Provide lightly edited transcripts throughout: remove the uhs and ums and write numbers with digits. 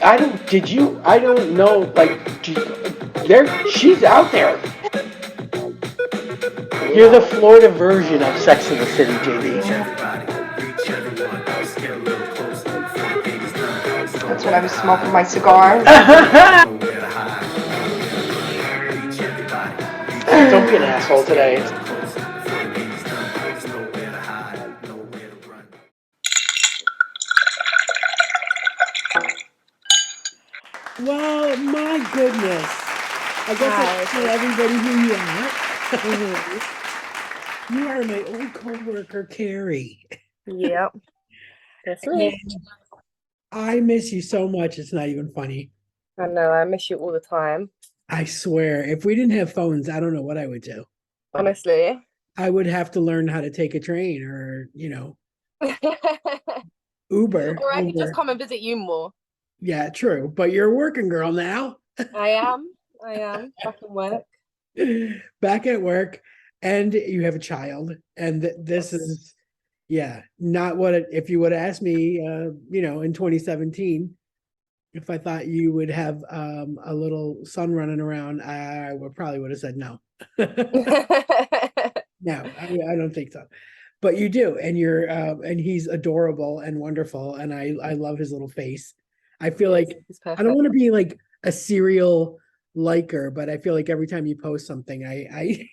I don't know, like, she's out there. You're the Florida version of Sex in the City, JB. That's when I was smoking my cigar. Don't be an asshole today. Well, my goodness. I guess I should tell everybody who you are. You are my old co-worker, Kerrie. Yep. That's me. I miss you so much, it's not even funny. I know, I miss you all the time. I swear, if we didn't have phones, I don't know what I would do. Honestly. I would have to learn how to take a train or, Uber. Or I could just Uber. come and visit you more. Yeah, true. But you're a working girl now. I am. Back in work. Back at work, and you have a child. And this is, yeah, not what if you would have asked me, in 2017, if I thought you would have a little son running around, I would have said no. No, I don't think so. But you do, and and he's adorable and wonderful, and I love his little face. I feel like I don't want to be like a serial liker, but I feel like every time you post something, I I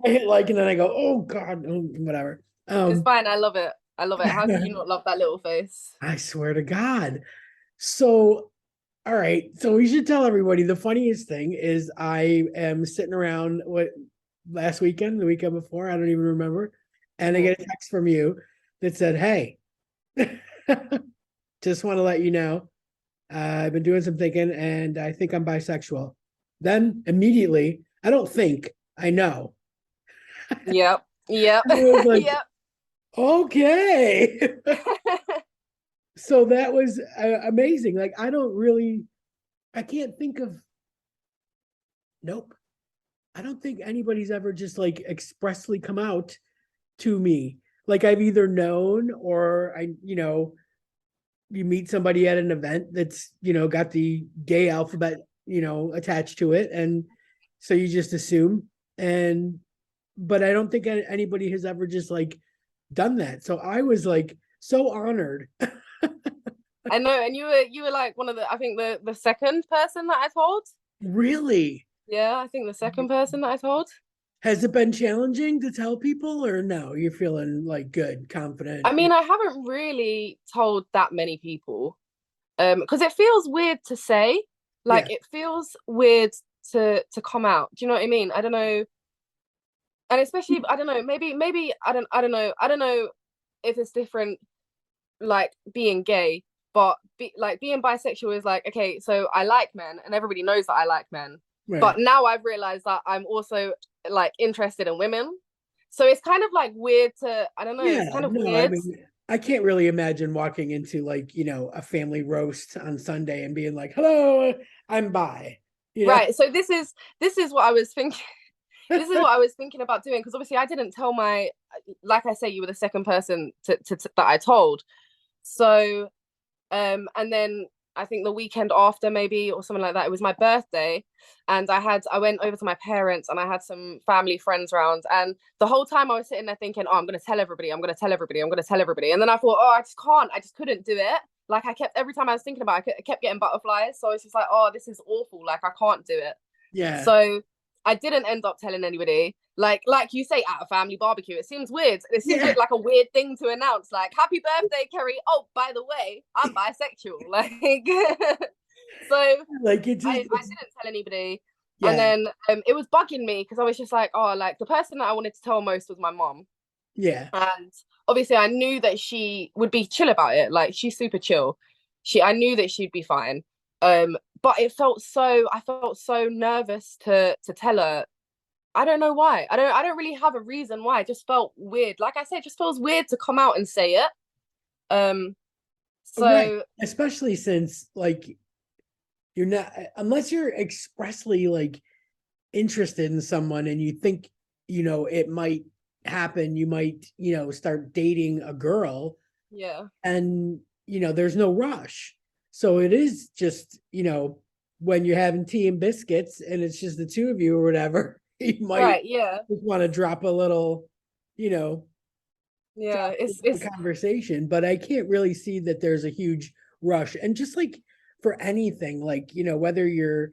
hit like, and then I go, oh God, whatever. It's fine. I love it. How could you not love that little face? I swear to God. So, all right. So we should tell everybody the funniest thing is I am sitting around last weekend, the weekend before, I don't even remember. And I get a text from you that said, hey, just want to let you know, I've been doing some thinking and I think I'm bisexual. Then immediately, I know. Yep. Like, yep. okay. So that was amazing. Like, I can't think of, nope. I don't think anybody's ever just like expressly come out to me. Like I've either known or you meet somebody at an event that's, got the gay alphabet, attached to it. And so you just assume. But I don't think anybody has ever just like done that. So I was like so honored. I know, and you were like one of I think the second person that I told. Really? Yeah, I think the second person that I told. Has it been challenging to tell people or no? You're feeling like good, confident. I mean, I haven't really told that many people. Because it feels weird to say. Like it feels weird to come out. Do you know what I mean? I don't know. And especially I don't know, maybe I don't know if it's different like being gay, but like being bisexual is like, okay, so I like men and everybody knows that I like men. Right. But now I've realized that I'm also like interested in women. So it's kind of like weird to, I don't know, it's kind of weird. I mean, I can't really imagine walking into like, a family roast on Sunday and being like, hello, I'm bi. Right. So this is what I was thinking. This is what I was thinking about doing, because obviously I didn't tell like I say, you were the second person that I told. So and then I think the weekend after, maybe, or something like that, it was my birthday, and I went over to my parents and I had some family friends around, and the whole time I was sitting there thinking, oh, I'm gonna tell everybody, I'm gonna tell everybody, I'm gonna tell everybody. And then I thought, oh, I just couldn't do it. Like every time I was thinking about it, I kept getting butterflies. So it's just like, oh, this is awful. Like I can't do it. Yeah. So I didn't end up telling anybody. Like you say, at a family barbecue, it seems weird. It seems like a weird thing to announce. Like, happy birthday, Kerrie. Oh, by the way, I'm bisexual. Like, so like I didn't tell anybody. Yeah. And then it was bugging me because I was just like, oh, like the person that I wanted to tell most was my mom. Yeah. And obviously I knew that she would be chill about it. Like, she's super chill. I knew that she'd be fine. But I felt so nervous to tell her. I don't know why. I don't really have a reason why. It just felt weird. Like I said, it just feels weird to come out and say it. So right. Especially since like you're not, unless you're expressly like interested in someone and you think, it might happen, you might, start dating a girl. Yeah. And, there's no rush. So it is just, when you're having tea and biscuits and it's just the two of you or whatever, you might Right, yeah. just want to drop a little, you know, Yeah, drop the it's conversation. But I can't really see that there's a huge rush. And just like for anything, like, whether you're,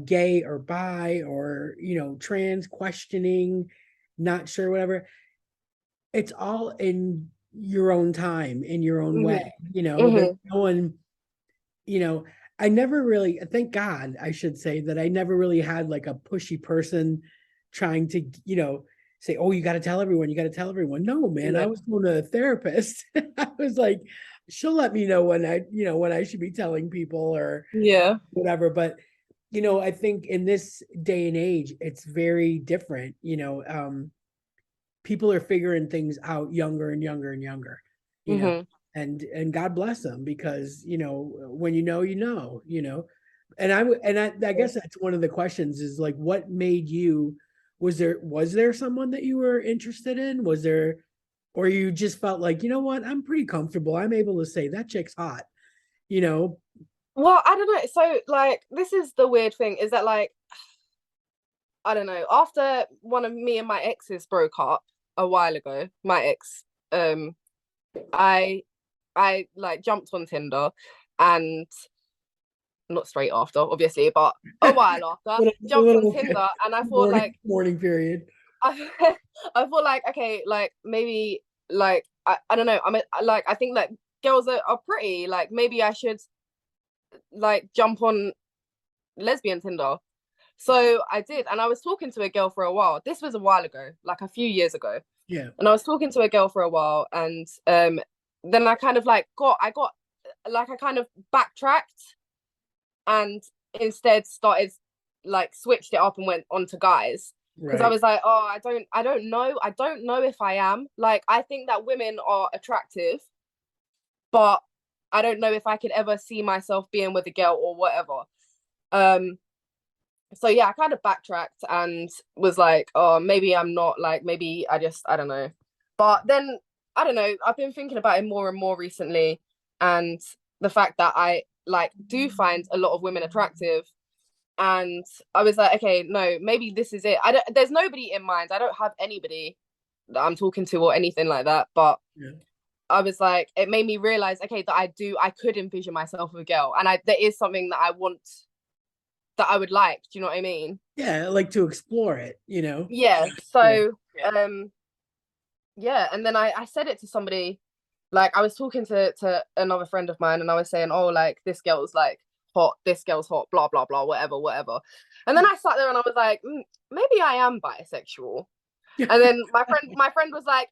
gay or bi or, trans, questioning, not sure, whatever, it's all in your own time, in your own way. hmm There's hmm no one, you know, I never really, thank God, I should say that I never really had like a pushy person trying to, say, oh, you got to tell everyone, you got to tell everyone. No, man, I Yeah. was going to a therapist. I was like, she'll let me know when I should be telling people or Yeah. whatever. But, I think in this day and age, it's very different. People are figuring things out younger and younger and younger, you know, hmm and God bless them because, when and I guess that's one of the questions is like, what made you, was there someone that you were interested in? Was there, or you just felt like, what, I'm pretty comfortable. I'm able to say that chick's hot, you know? Well, I don't know. So like this is the weird thing is that like I don't know, after one of me and my exes broke up a while ago, my ex, I I like jumped on Tinder and not straight after, obviously, but a while after, A jumped on little Tinder and I thought morning, like morning period. I, I thought like okay, like maybe like I don't know. Like I think that girls are pretty. Like maybe I should like jump on lesbian Tinder. So I did, and I was talking to a girl for a while. This was a while ago, like a few years ago. Yeah. And I was talking to a girl for a while, and then I kind of like I kind of backtracked and instead started like switched it up and went on to guys because I Right. was like, oh, I don't know if I am. Like, I think that women are attractive, but I don't know if I could ever see myself being with a girl or whatever. Um, so yeah, I kind of backtracked and was like, oh, maybe I'm not like, maybe I don't know. But then I don't know, I've been thinking about it more and more recently, and the fact that I like do find a lot of women attractive, and I was like, okay, no, maybe this is it. I don't, there's nobody in mind. I don't have anybody that I'm talking to or anything like that, but Yeah. I was like, it made me realize, okay, that I could envision myself with a girl, and there is something that I want that I would like. Do you know what I mean? Yeah. I like to explore it, Yeah. Yeah. So, yeah, and then I said it to somebody, like I was talking to another friend of mine, and I was saying, oh, like this girl's like hot, this girl's hot, blah blah blah, whatever, whatever. And then I sat there and I was like, maybe I am bisexual. And then my friend was like,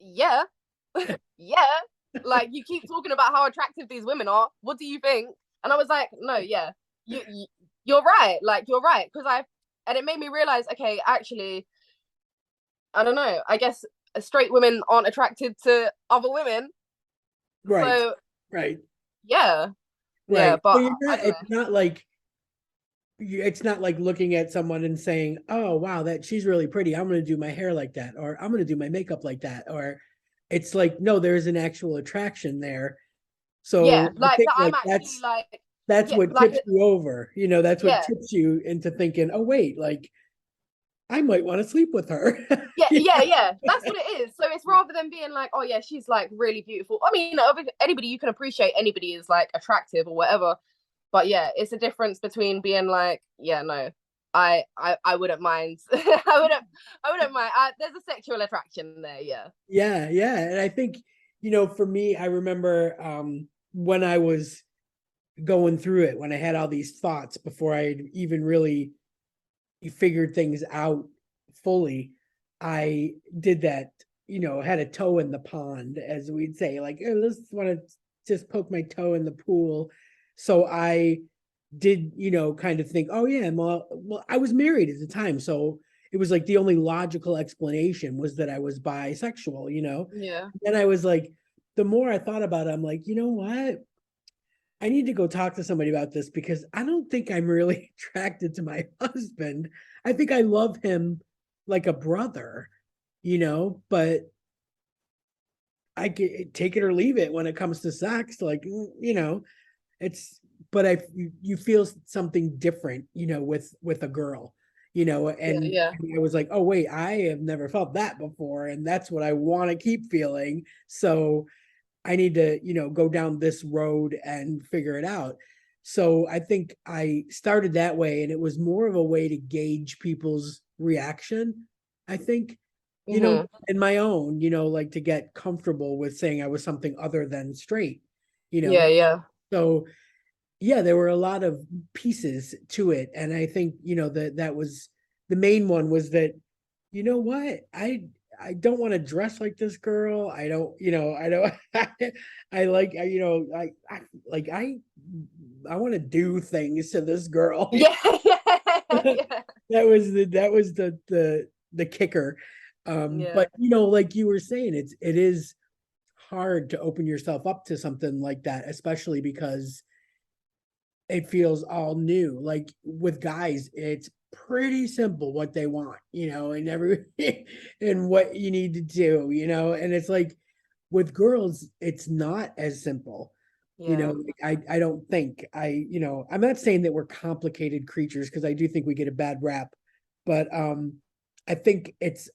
yeah, yeah, like you keep talking about how attractive these women are. What do you think? And I was like, no, yeah, you're right. Like you're right because and it made me realize, okay, actually, I don't know. I guess straight women aren't attracted to other women. Right. So Right. yeah, yeah, Right. So but you're I not, don't know. it's not like looking at someone and saying, oh, wow, that she's really pretty. I'm going to do my hair like that, or I'm going to do my makeup like that. Or it's like, no, there's an actual attraction there. Yeah, So I like think that. I'm like actually like, that's yeah, what like tips you over. That's what yeah, tips you into thinking, oh, wait, like I might want to sleep with her. yeah, You yeah, yeah. That's what it is. So it's rather than being like, oh yeah, she's like really beautiful. I mean, anybody you can appreciate anybody is like attractive or whatever. But yeah, it's a difference between being like, yeah, no, I wouldn't mind. I wouldn't mind. There's a sexual attraction there. Yeah. Yeah, yeah. And I think, for me, I remember when I was going through it, when I had all these thoughts before I had even really figured things out fully, I did that, had a toe in the pond, as we'd say, like, let's want to just poke my toe in the pool. So I did, kind of think, oh yeah, well, I was married at the time, so it was like the only logical explanation was that I was bisexual, Yeah. And I was like, the more I thought about it, I'm like, you know what? I need to go talk to somebody about this because I don't think I'm really attracted to my husband. I think I love him like a brother, but I get take it or leave it when it comes to sex, like, it's, but you feel something different, with a girl, Yeah, and yeah. I was like, oh wait, I have never felt that before, and that's what I want to keep feeling. So I need to, go down this road and figure it out. So I think I started that way, and it was more of a way to gauge people's reaction. I think, Hmm. in my own, like to get comfortable with saying I was something other than straight, you Yeah, know. yeah. So yeah, there were a lot of pieces to it. And I think, that was the main one was that, what? I don't want to dress like this girl. I don't, I don't I like I want to do things to this girl. Yeah, yeah, that yeah. was the kicker. Yeah. But like you were saying, it is hard to open yourself up to something like that, especially because it feels all new. Like with guys, it's pretty simple what they want, and every and what you need to do, and it's like with girls, it's not as simple. Yeah. I don't think I'm not saying that we're complicated creatures because I do think we get a bad rap, but I think it's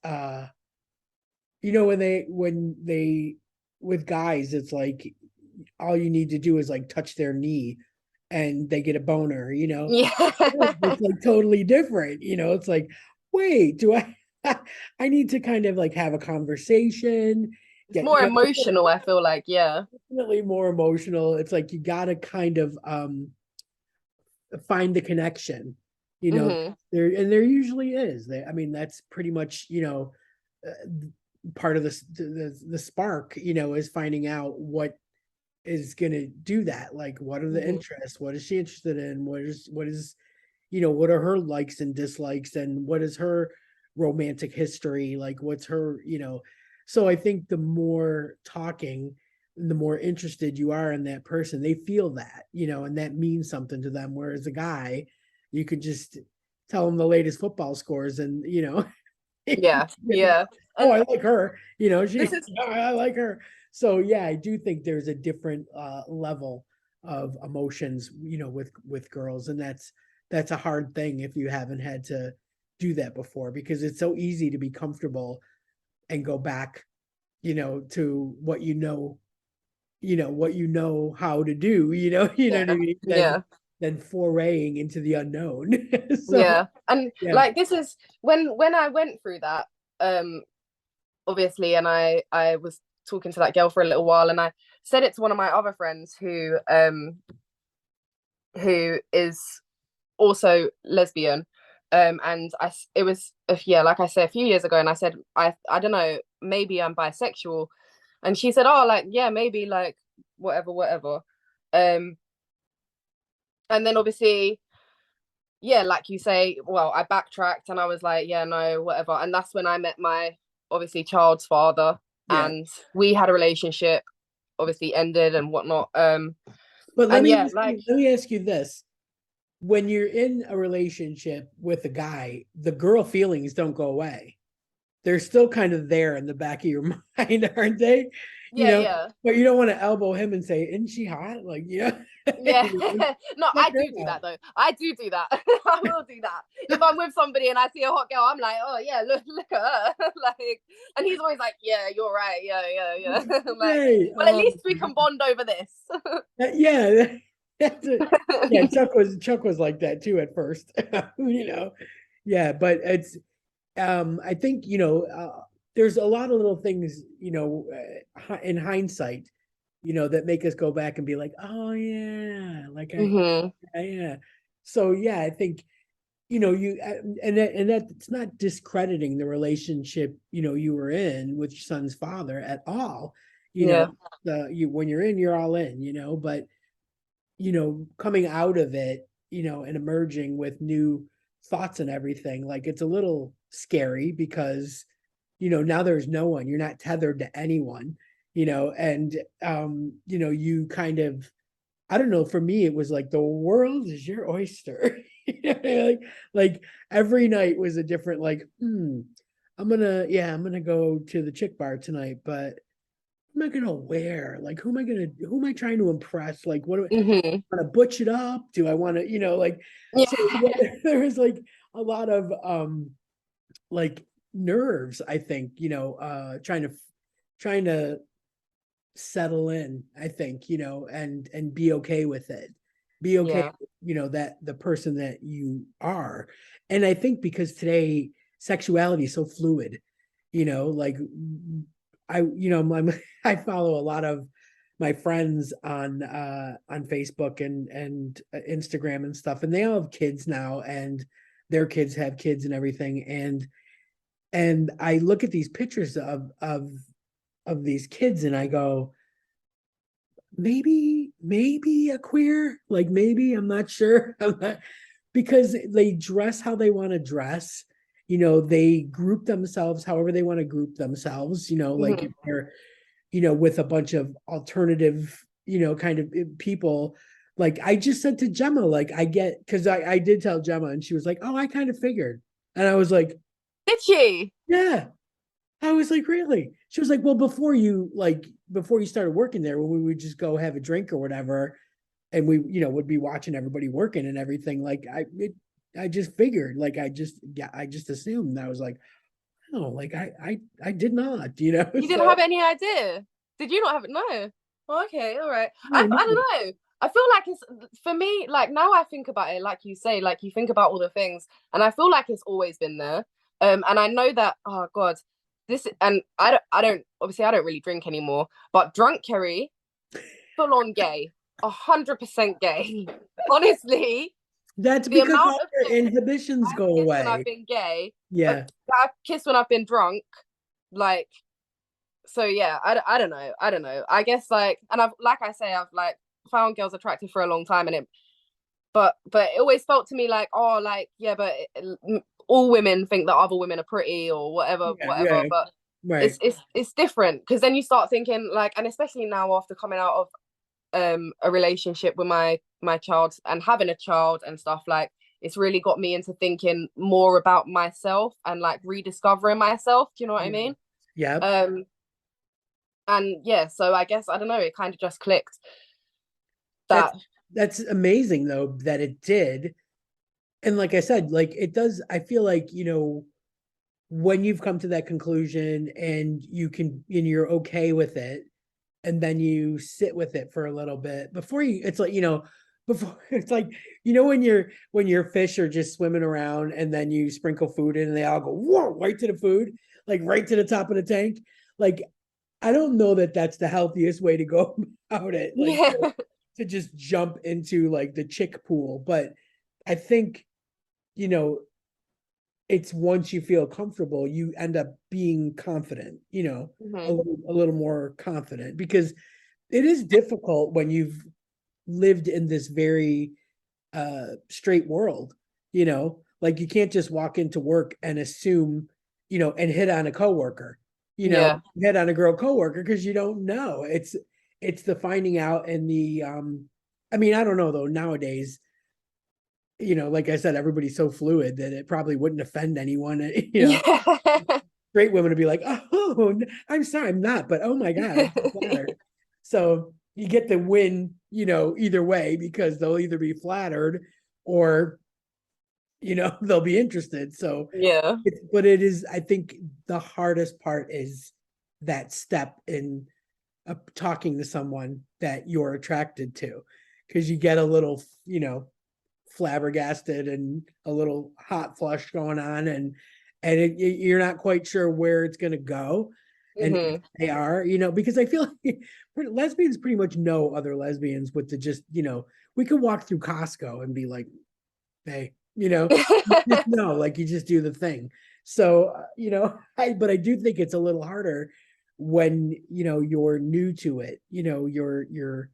when they with guys, it's like all you need to do is like touch their knee and they get a boner, Yeah. it's like totally different, it's like, wait, do I I need to kind of like have a conversation, It's get, more emotional, I feel like. Yeah. definitely more emotional. It's like you gotta kind of find the connection, Hmm. there usually is. I mean, that's pretty much, uh, part of the spark, is finding out what is going to do that. Like, what are the Hmm. interests? What is she interested in? What are her likes and dislikes? And what is her romantic history? Like, what's her, so I think the more talking, the more interested you are in that person, they feel that, and that means something to them. Whereas a guy, you could just tell them the latest football scores and, Yeah. Yeah. oh, And I like her. this She, is I like her. So yeah, I do think there's a different level of emotions, with girls, and that's a hard thing if you haven't had to do that before, because it's so easy to be comfortable and go back, to what you know how to do, you know what I yeah. mean, Yeah. than foraying into the unknown. So Yeah. And yeah, like this is when I went through that, um, obviously, and I was talking to that girl for a little while, and I said it to one of my other friends who is also lesbian. And it was yeah, like I said, a few years ago, and I said I don't know, maybe I'm bisexual, and she said, oh, like yeah, maybe, like whatever, whatever. Um, and then obviously, yeah, like you say, well, I backtracked and I was like, yeah, no, whatever. And that's when I met my obviously child's father, yeah. and we had a relationship, obviously ended and whatnot. But let And me yeah, ask like you, let me ask you this. When you're in a relationship with a guy, the girl feelings don't go away. They're still kind of there in the back of your mind, aren't they? You yeah, know, yeah. but you don't want to elbow him and say, "Isn't she hot?" Like, Yeah, no, check I her do out. that though. I do that. I will do that. If I'm with somebody and I see a hot girl, I'm like, oh yeah, look at her. Like, and he's always like, yeah, you're right. Yeah, yeah, yeah. I'm like, Right. well, at least we can bond over this. Yeah. Yeah, Chuck was like that too at first. you know. Yeah, but it's I think there's a lot of little things in hindsight, that make us go back and be like, oh yeah, like Hmm. yeah. So yeah, I think and that's not discrediting the relationship you were in with your son's father at all. You know, Yeah, you when you're in, you're all in. But coming out of it, and emerging with new thoughts and everything, like it's a little scary because, now there's no one, you're not tethered to anyone, and, you kind of, I don't know, for me, it was like the world is your oyster. like every night was a different, like, I'm gonna go to the chick bar tonight, but am I gonna wear? Like, who am I trying to impress? Like, what do I Hmm. want to butch it up? Do I want to, like, Yeah. so there was like a lot of like nerves, I think, trying to settle in, I think, and be okay with it. Be okay, Yeah. that the person that you are. And I think because today sexuality is so fluid, like I follow a lot of my friends on Facebook and Instagram and stuff, and they all have kids now, and their kids have kids and everything. And I look at these pictures of these kids and I go, maybe a queer, like maybe, I'm not sure. I'm not, because they dress how they want to dress. They group themselves however they want to group themselves, like if Hmm. they're, with a bunch of alternative, kind of people. Like I just said to Gemma, like I get, because I did tell Gemma and she was like, oh, I kind of figured. And I was like, Did she? yeah. I was like, really? She was like, well, before you started working there, when we would just go have a drink or whatever, and we, would be watching everybody working and everything. Like I just figured, like I just assumed. I was like, oh, like I did not, You didn't have So any idea? Did you not have it? No. Oh, okay, all right. no, I no, don't know. I feel like it's for me, like now I think about it, like you say, like you think about all the things, and I feel like it's always been there. And I know that, oh God, this and I don't obviously I don't really drink anymore, but drunk Kerrie, full on gay, 100% gay. Honestly, that's the because amount all of your chicks inhibitions I've go kissed when I've away. been gay, Yeah. I've kissed when I've been drunk, like so yeah, I don't know, I don't know, I guess like, and I've like I say I've like found girls attractive for a long time, and it but it always felt to me like, oh, like yeah, but all women think that other women are pretty or whatever Yeah, whatever, yeah, but right. it's different because then you start thinking like, and especially now after coming out of a relationship with my child and having a child and stuff, like it's really got me into thinking more about myself and like rediscovering myself, do you know what I Yeah. mean? Yep. um and yeah, so I guess I don't know, it kind of just clicked That's that. that's amazing though that it did. And like I said, like it does, I feel like, when you've come to that conclusion and you're okay with it, and then you sit with it for a little bit before it's like, before it's like, when your fish are just swimming around and then you sprinkle food in and they all go, whoa, right to the food, like right to the top of the tank. Like, I don't know that that's the healthiest way to go about it, like Yeah. to just jump into like the chick pool. But I think, you know, it's once you feel comfortable, you end up being confident, Hmm. a little more confident, because it is difficult when you've lived in this very straight world, like you can't just walk into work and assume, and hit on a coworker, Yeah. hit on a girl coworker, because you don't know. It's the finding out and the I mean, I don't know though, nowadays, like I said, everybody's so fluid that it probably wouldn't offend anyone. Yeah. Straight women would be like, "Oh, I'm sorry, I'm not," but oh my god, I'm so flattered. So you get the win, either way, because they'll either be flattered or they'll be interested. So, Yeah. but it is, I think, the hardest part is that step in talking to someone that you're attracted to, because you get a little, flabbergasted and a little hot flush going on, you're not quite sure where it's going to go, and if Hmm. they are, because I feel like lesbians pretty much know other lesbians with the just, we could walk through Costco and be like, hey, just know, like you just do the thing. So, but I do think it's a little harder when, you're new to it, your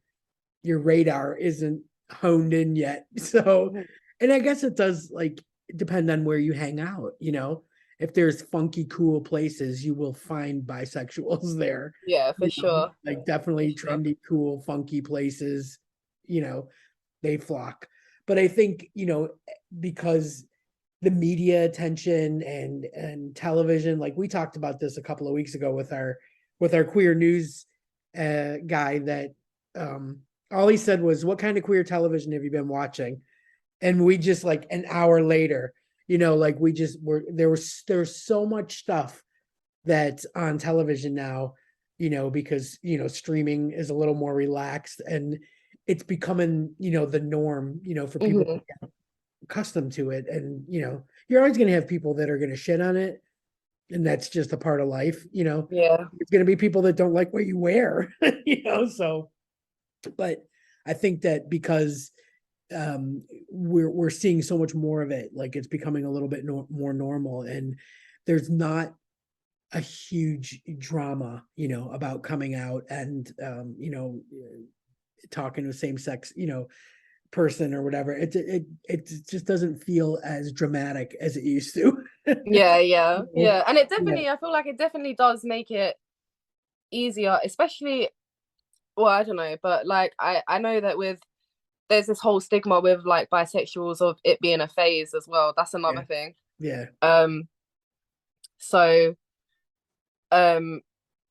radar isn't honed in yet. So, and I guess it does like depend on where you hang out, If there's funky, cool places, you will find bisexuals there, Yeah, for sure. like For definitely sure. trendy, cool, funky places, you know, they flock. But I think, because the media attention and television, like we talked about this a couple of weeks ago with our queer news guy that all he said was, "What kind of queer television have you been watching?" And we just like an hour later, like we just were there's so much stuff that's on television now, because streaming is a little more relaxed and it's becoming, the norm, for people to Hmm. get accustomed to it. And you're always going to have people that are going to shit on it, and that's just a part of life. Yeah. It's going to be people that don't like what you wear, so. But I think that because we're seeing so much more of it, like it's becoming a little bit more normal, and there's not a huge drama, about coming out and talking to same sex, person or whatever. It just doesn't feel as dramatic as it used to. Yeah, yeah, yeah. And it Yeah, definitely, I feel like it definitely does make it easier, especially, well, I don't know, but like I know that with there's this whole stigma with like bisexuals of it being a phase as well. That's yeah, another thing. yeah, So um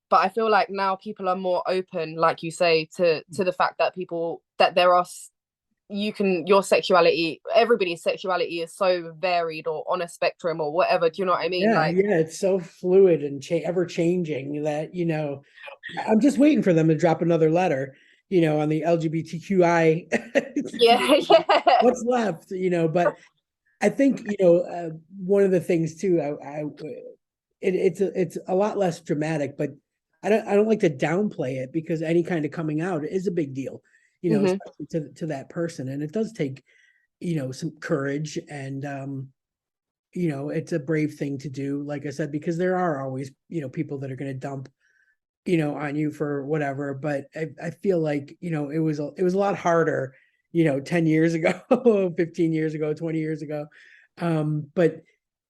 but I feel like now people are more open, like you say, to the fact that people that there are you can your sexuality, everybody's sexuality is so varied or on a spectrum or whatever. Do you know what I mean? yeah, Like, yeah. It's so fluid and ever changing that I'm just waiting for them to drop another letter, on the LGBTQI. yeah, yeah. What's left, but I think, one of the things too, it's a lot less dramatic, but I don't like to downplay it, because any kind of coming out is a big deal, Hmm. especially to that person, and it does take, some courage, and it's a brave thing to do, like I said, because there are always, people that are going to dump, on you for whatever. But I feel like, it was a lot harder, 10 years ago, 15 years ago, 20 years ago. But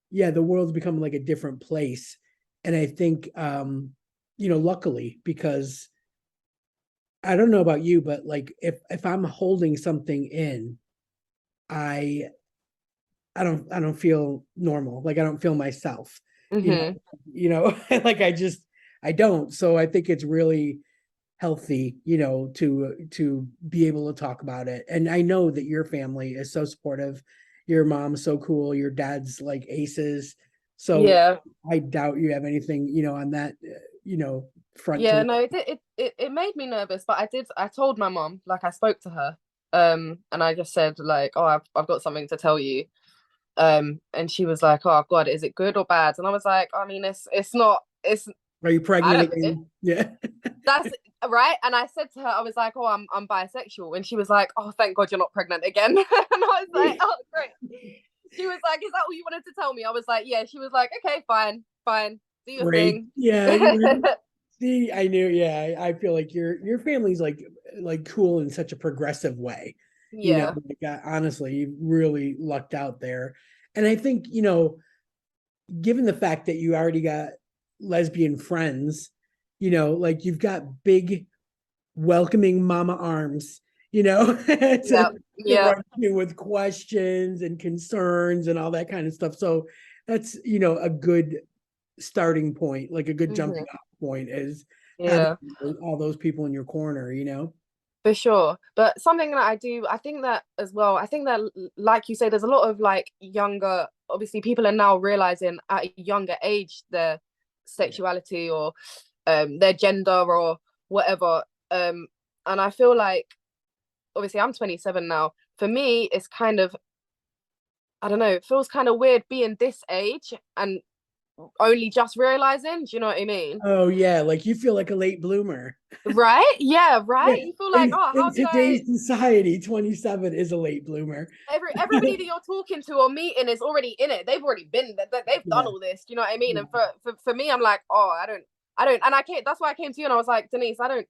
yeah, the world's become like a different place. And I think, luckily, because I don't know about you, but like if I'm holding something in, I I don't feel normal. Like I don't feel myself, you know, Hmm. like I don't. So I think it's really healthy, to be able to talk about it. And I know that your family is so supportive. Your mom's so cool. Your dad's like aces. So Yeah. I doubt you have anything, on that, front Yeah, to. no, it made me nervous, but I told my mom, like I spoke to her, and I just said like, oh, I've got something to tell you. And she was like, oh God, is it good or bad? And I was like, I mean, it's not, it's Are you I pregnant don't know. again? Yeah. That's right. And I said to her, I was like, oh, I'm bisexual. And she was like, oh, thank God you're not pregnant again. And I was like, oh, great. She was like, is that what you wanted to tell me? I was like, yeah. She was like, okay, fine, fine, do your Great. thing. Yeah. See, I knew. Yeah, I feel like your family's like cool in such a progressive way. Yeah. Like, honestly, you really lucked out there. And I think, given the fact that you already got lesbian friends, like you've got big welcoming mama arms, to Yeah. Yeah. run to with questions and concerns and all that kind of stuff. So that's, a good starting point, like a good jumping Hmm. off point, is having Yeah. all those people in your corner. For sure. But something that I do, I think that as well, I think that, like you say, there's a lot of like younger, obviously, people are now realizing at a younger age their Yeah. sexuality or their gender or whatever. And I feel like, obviously, I'm 27 now. For me, it's kind of, I don't know, it feels kind of weird being this age and only just realizing. Do you know what I mean? Oh yeah, like you feel like a late bloomer. Right? Yeah, right. Yeah. You feel like, In oh, how in did I today's society, 27 is a late bloomer. everybody that you're talking to or meeting is already in it. They've already been they've done Yeah. all this. Do you know what I mean? Yeah. And for me, I'm like, oh, I don't and I came that's why I came to you and I was like, Denise, I don't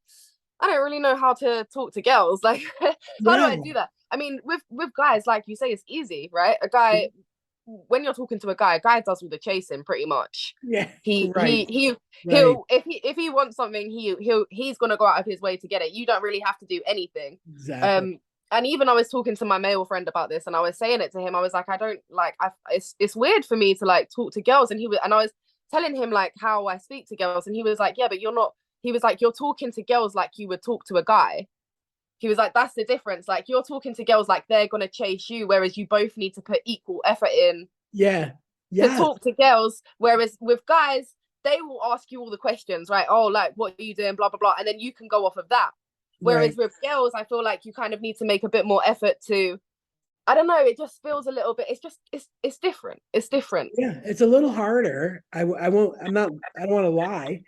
really know how to talk to girls. Like how do Yeah. I do that? I mean, with guys, like you say, it's easy, right? A guy when you're talking to a guy does all the chasing pretty much. Yeah. He Right. he he Right. he'll if he wants something, he's gonna go out of his way to get it. You don't really have to do anything. Exactly. Um, and even I was talking to my male friend about this, and I was saying it to him. I was like, I don't like. It's weird for me to like talk to girls, and I was telling him like how I speak to girls, and he was like, yeah, but he was like, you're talking to girls like you would talk to a guy. He was like, that's the difference. Like, you're talking to girls like they're gonna chase you, whereas you both need to put equal effort in Yeah. to Yes. talk to girls. Whereas with guys, they will ask you all the questions, right? Oh, like, what are you doing? Blah blah blah, and then you can go off of that. Whereas Right. with girls, I feel like you kind of need to make a bit more effort to. I don't know. It just feels a little bit. It's just it's different. It's different. Yeah, it's a little harder. I won't, I'm not, I don't want to lie.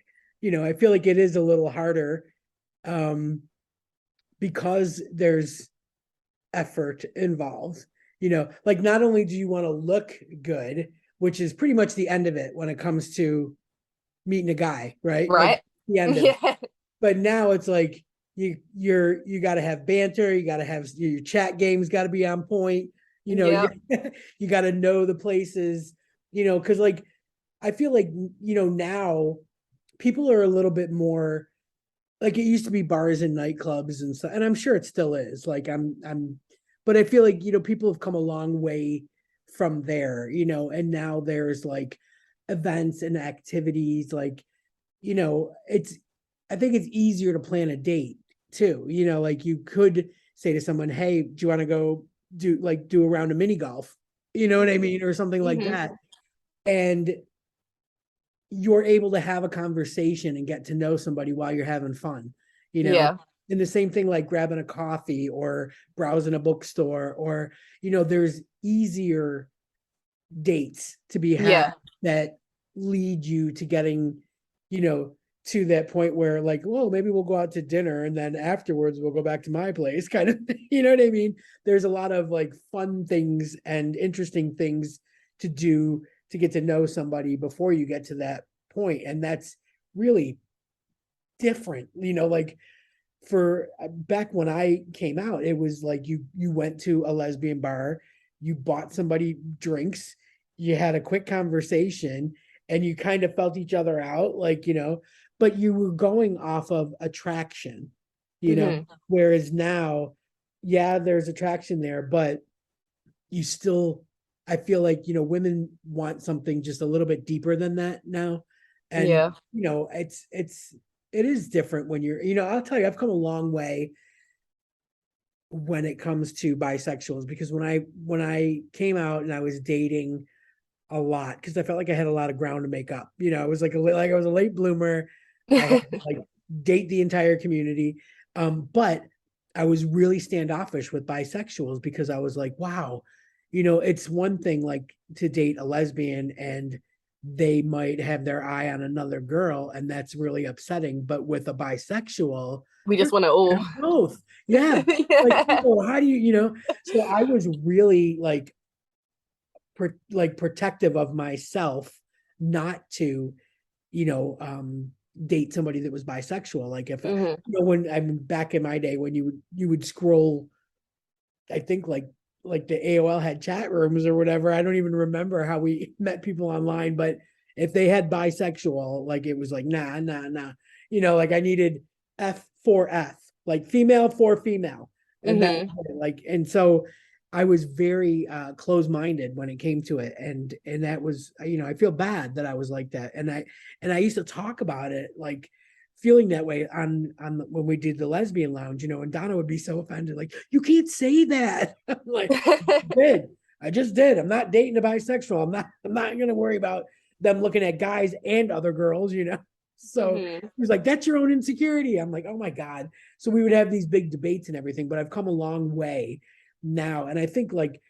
I feel like it is a little harder um because there's effort involved. Like not only do you want to look good, which is pretty much the end of it when it comes to meeting a guy, right? Like Right? the end of it. Yeah. But now it's like you got to have banter, you got to have your chat game's got to be on point. Yeah. You got to know the places, because like I feel like now people are a little bit more like it used to be bars and nightclubs and stuff, and I'm sure it still is. Like but I feel like people have come a long way from there, and now there's like events and activities like it's I think it's easier to plan a date too. Like you could say to someone, hey, do you want to go do a round of mini golf? You know what I mean? Or something like that. And you're able to have a conversation and get to know somebody while you're having fun, Yeah. And the same thing like grabbing a coffee or browsing a bookstore or, there's easier dates to be had Yeah. that lead you to getting, to that point where like, well, maybe we'll go out to dinner and then afterwards we'll go back to my place kind of, you know what I mean? There's a lot of like fun things and interesting things to do to get to know somebody before you get to that point. And that's really different, like for back when I came out, it was like you went to a lesbian bar, you bought somebody drinks, you had a quick conversation, and you kind of felt each other out, like but you were going off of attraction, whereas now, yeah, there's attraction there, but you still, I feel like women want something just a little bit deeper than that now, and Yeah. it is different when you're, I'll tell you, I've come a long way when it comes to bisexuals, because when I came out and I was dating a lot, because I felt like I had a lot of ground to make up. I was like I was a late bloomer. I had to like date the entire community. But I was really standoffish with bisexuals because I was like, wow, it's one thing like to date a lesbian and they might have their eye on another girl, and that's really upsetting. But with a bisexual, We just want it all. both. Yeah. Like, Yeah. how do so I was really like protective of myself not to, you know, date somebody that was bisexual. Like if when I'm back in my day when you would scroll, I think like the AOL had chat rooms or whatever. I don't even remember how we met people online, but if they had bisexual, like it was like nah. Like I needed F for F, like female for female. And that like, and so I was very closed-minded when it came to it. And that was, I feel bad that I was like that. And I used to talk about it like feeling that way on when we did the lesbian lounge, and Donna would be so offended, like, you can't say that. I'm like, I just did. I'm not dating a bisexual. I'm not gonna worry about them looking at guys and other girls, So he was like, that's your own insecurity. I'm like, oh my God. So we would have these big debates and everything, but I've come a long way now. And I think like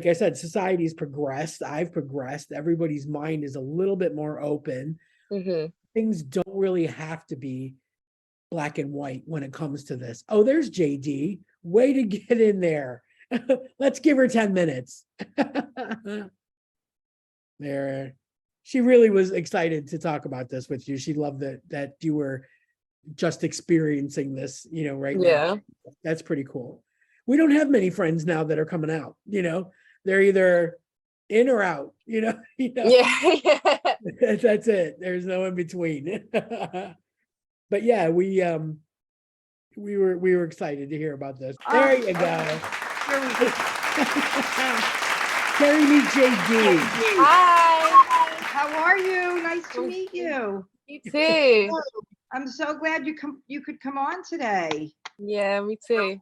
I said, society's progressed. I've progressed. Everybody's mind is a little bit more open. Things don't really have to be black and white when it comes to this. Oh, there's JD. Way to get in there. Let's give her 10 minutes. There. She really was excited to talk about this with you. She loved that you were just experiencing this, right now. That's pretty cool. We don't have many friends now that are coming out, they're either in or out, Yeah. That's it. There's no in between. But yeah, we were excited to hear about this. There you go. Kerrie, meet JD. Hi. How are you? Nice to meet you. You too. I'm so glad you could come on today. Yeah, me too.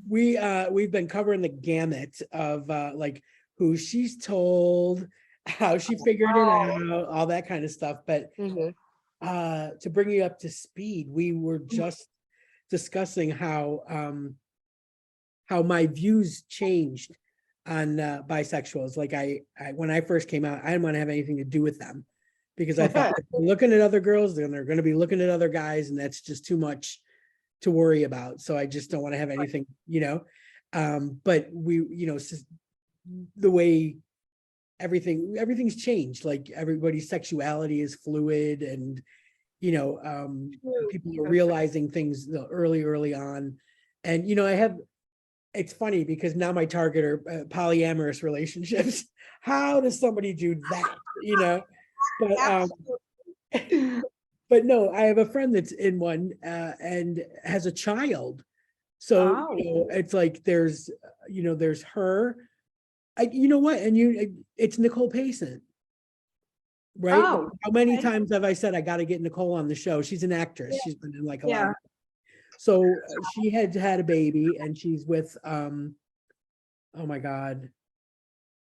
We've been covering the gamut of like who she's told, how she figured it out, all that kind of stuff. But to bring you up to speed, we were just discussing how my views changed on bisexuals. Like I when I first came out, I didn't want to have anything to do with them because I thought if they're looking at other girls, then they're going to be looking at other guys, and that's just too much to worry about. So I just don't want to have anything, but we, the way everything's changed, like everybody's sexuality is fluid, and people are realizing things early on. And it's funny because now my target are polyamorous relationships. How does somebody do that? But but no, I have a friend that's in one and has a child. So it's like there's her. You know what? And it's Nicole Payson, right? Oh, how many times have I said I got to get Nicole on the show? She's an actress. She's been in like a lot. So she had a baby, and she's with oh my God,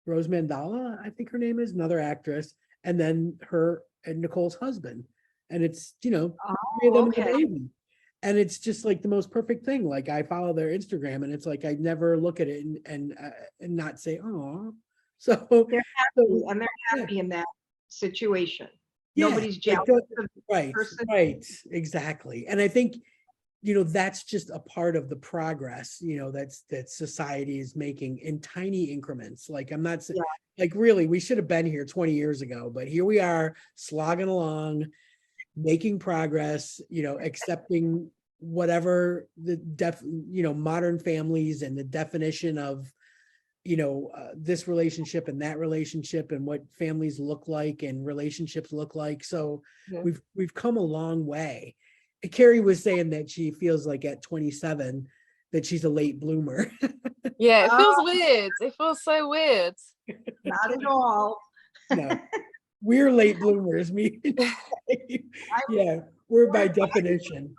Rose Mandala, I think her name is, another actress, and then her and Nicole's husband, and it's three of them with a baby. And it's just like the most perfect thing. Like I follow their Instagram, and it's like I never look at it and not say, "Oh." So they're happy, and they're happy in that situation. Nobody's jealous of the person. Right, exactly. And I think that's just a part of the progress that society is making in tiny increments. Like I'm not saying, like really we should have been here 20 years ago, but here we are slogging along, making progress, accepting whatever the modern families and the definition of this relationship and that relationship and what families look like and relationships look like. So we've come a long way. Kerrie was saying that she feels like at 27 that she's a late bloomer. Yeah, it feels weird. It feels so weird. Not at all. No, we're late bloomers. We're by definition.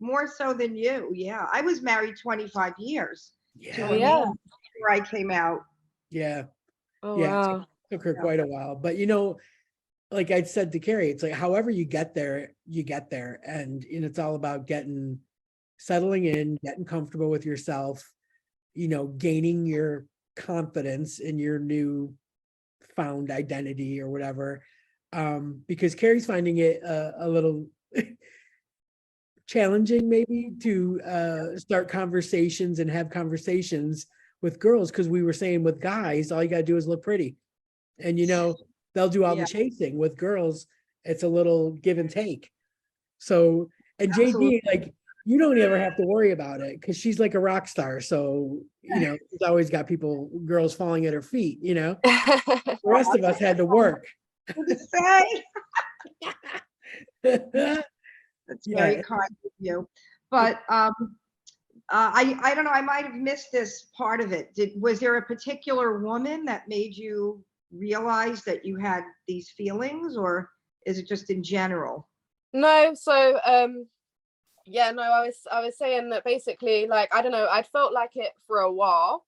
More so than you. Yeah. I was married 25 years to a Yeah. man before I came out. Yeah. Oh, yeah. wow. It took her quite a while. But like I said to Kerrie, it's like however you get there, you get there. And it's all about settling in, getting comfortable with yourself, gaining your confidence in your new found identity or whatever. Because Kerrie's finding it a little challenging maybe to start conversations and have conversations with girls, because we were saying with guys, all you got to do is look pretty. And they'll do all the chasing. With girls, it's a little give and take. So, and JD, like, you don't ever have to worry about it because she's like a rock star. So, she's always got girls falling at her feet, The rest of us had to work. Say. That's very kind of you. But I don't know, I might have missed this part of it. Was there a particular woman that made you realize that you had these feelings, or is it just in general? No, so I was saying that basically, like, I don't know, I'd felt like it for a while,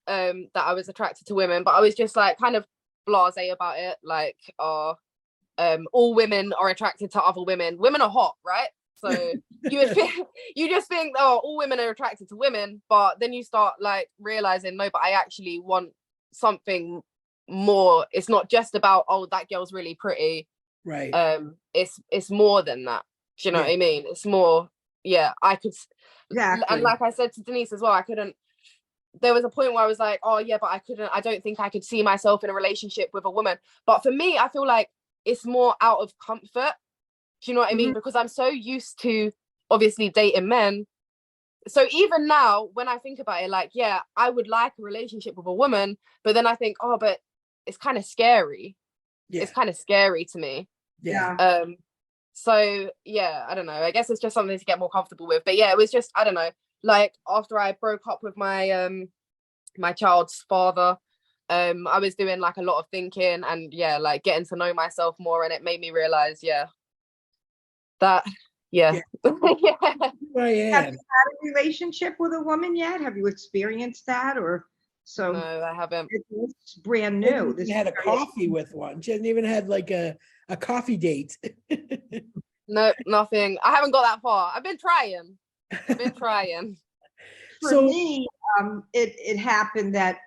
that I was attracted to women, but I was just like kind of blasé about it, like, all women are attracted to other women. Women are hot, right? So you just think, oh, all women are attracted to women, but then you start like realizing, no, but I actually want something more. It's not just about, oh, that girl's really pretty, right? It's more than that. Do you know what I mean? It's more. I could, and like I said to Denise as well, there was a point where I was like, oh yeah, but I don't think I could see myself in a relationship with a woman. But for me, I feel like it's more out of comfort. Do you know what I mean? Because I'm so used to obviously dating men. So even now, when I think about it, like, yeah, I would like a relationship with a woman, but then I think, oh, but it's kind of scary. Yeah. It's kind of scary to me. Yeah. So yeah, I don't know. I guess it's just something to get more comfortable with. But yeah, it was just, I don't know. Like after I broke up with my my child's father, I was doing like a lot of thinking and like getting to know myself more, and it made me realize, that Yeah. Yeah. I Have am. you had a relationship with a woman yet? Have you experienced that? Or so No, I haven't. it's brand She hasn't new. even This is had a very coffee with one. She hasn't even had like a coffee date. No, nothing. I haven't got that far. I've been trying. I've been trying. for So me. It happened that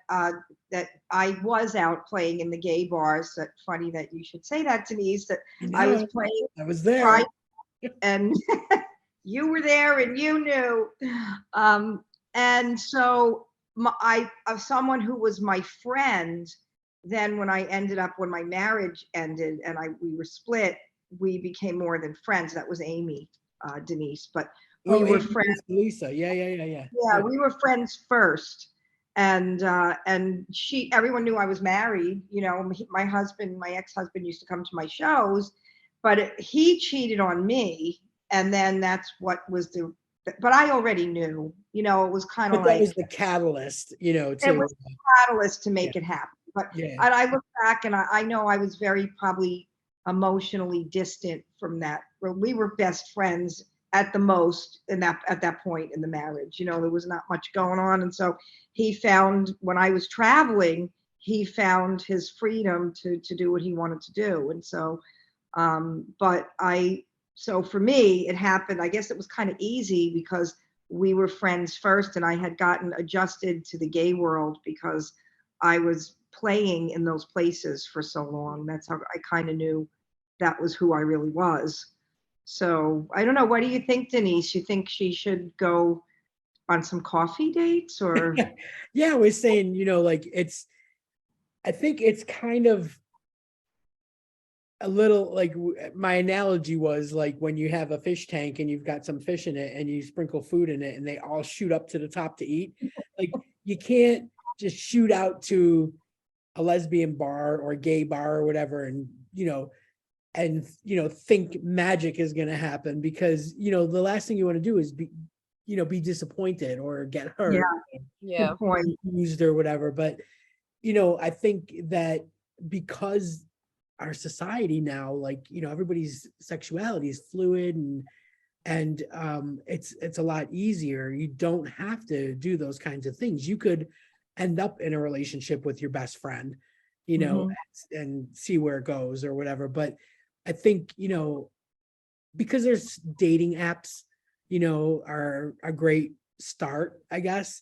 that I was out playing in the gay bars. That funny that you should say that, Denise. That you I was know, playing I was there. Pride, and you were there, and you knew. And so I of someone who was my friend. Then when when my marriage ended and we were split, we became more than friends. That was Amy, Denise, but we Oh, were Amy friends. Lisa. Yeah. Yeah, we were friends first. And everyone knew I was married. You know, my husband, my ex-husband used to come to my shows, but he cheated on me. And then that's what was but I already knew, you know, it was kind of But that like, was the catalyst, you know, it to was a catalyst to yeah, make it happen. But yeah. I look back and I know I was very probably emotionally distant from that. We were best friends at the most at that point in the marriage. You know, there was not much going on. And so he found when I was traveling, he found his freedom to do what he wanted to do. And so but so for me, it happened, I guess it was kind of easy because we were friends first and I had gotten adjusted to the gay world because I was playing in those places for so long. That's how I kind of knew that was who I really was. So I don't know. What do you think, Denise? You think she should go on some coffee dates or? Yeah, I was saying, you know, like I think it's kind of a little like my analogy was like when you have a fish tank and you've got some fish in it and you sprinkle food in it and they all shoot up to the top to eat. Like you can't just shoot out to a lesbian bar or gay bar or whatever and think magic is going to happen because the last thing you want to do is be disappointed or get hurt. Yeah. Good point. Used or whatever. But I think that because our society now, like, everybody's sexuality is fluid and it's a lot easier. You don't have to do those kinds of things. You could end up in a relationship with your best friend, and see where it goes or whatever. But I think, because there's dating apps, are a great start, I guess.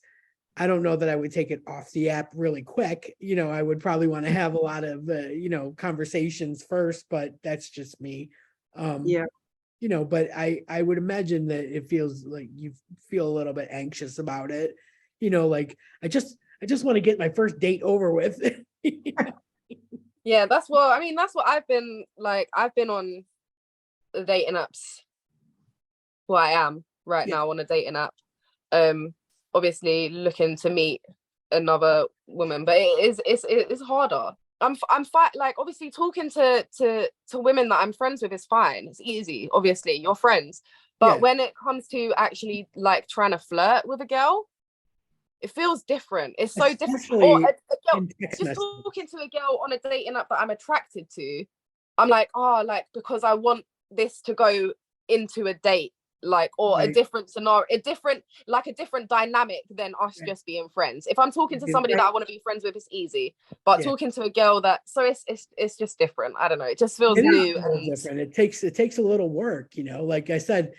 I don't know that I would take it off the app really quick. I would probably want to have a lot of, conversations first, but that's just me. Yeah. But I would imagine that it feels like you feel a little bit anxious about it. Like I just want to get my first date over with. Yeah, that's what I've been like. I've been on the dating apps. Well, I am right Yeah. now on a dating app. Obviously looking to meet another woman, but it's harder. I'm like obviously talking to women that I'm friends with is fine. It's easy. Obviously, you're friends. But Yeah. when it comes to actually like trying to flirt with a girl, it feels different. It's so different. Especially Or a girl, in text just messages. talking to a girl on a dating app that I'm attracted to, I'm like, oh, like because I want this to go into a date, like, or a Right. different scenario, a different dynamic than us Right. just being friends. If I'm talking to somebody Right. that I want to be friends with, it's easy. But Yeah. talking to a girl so it's just different. I don't know. It just feels It is new a little and different. It takes a little work, like I said,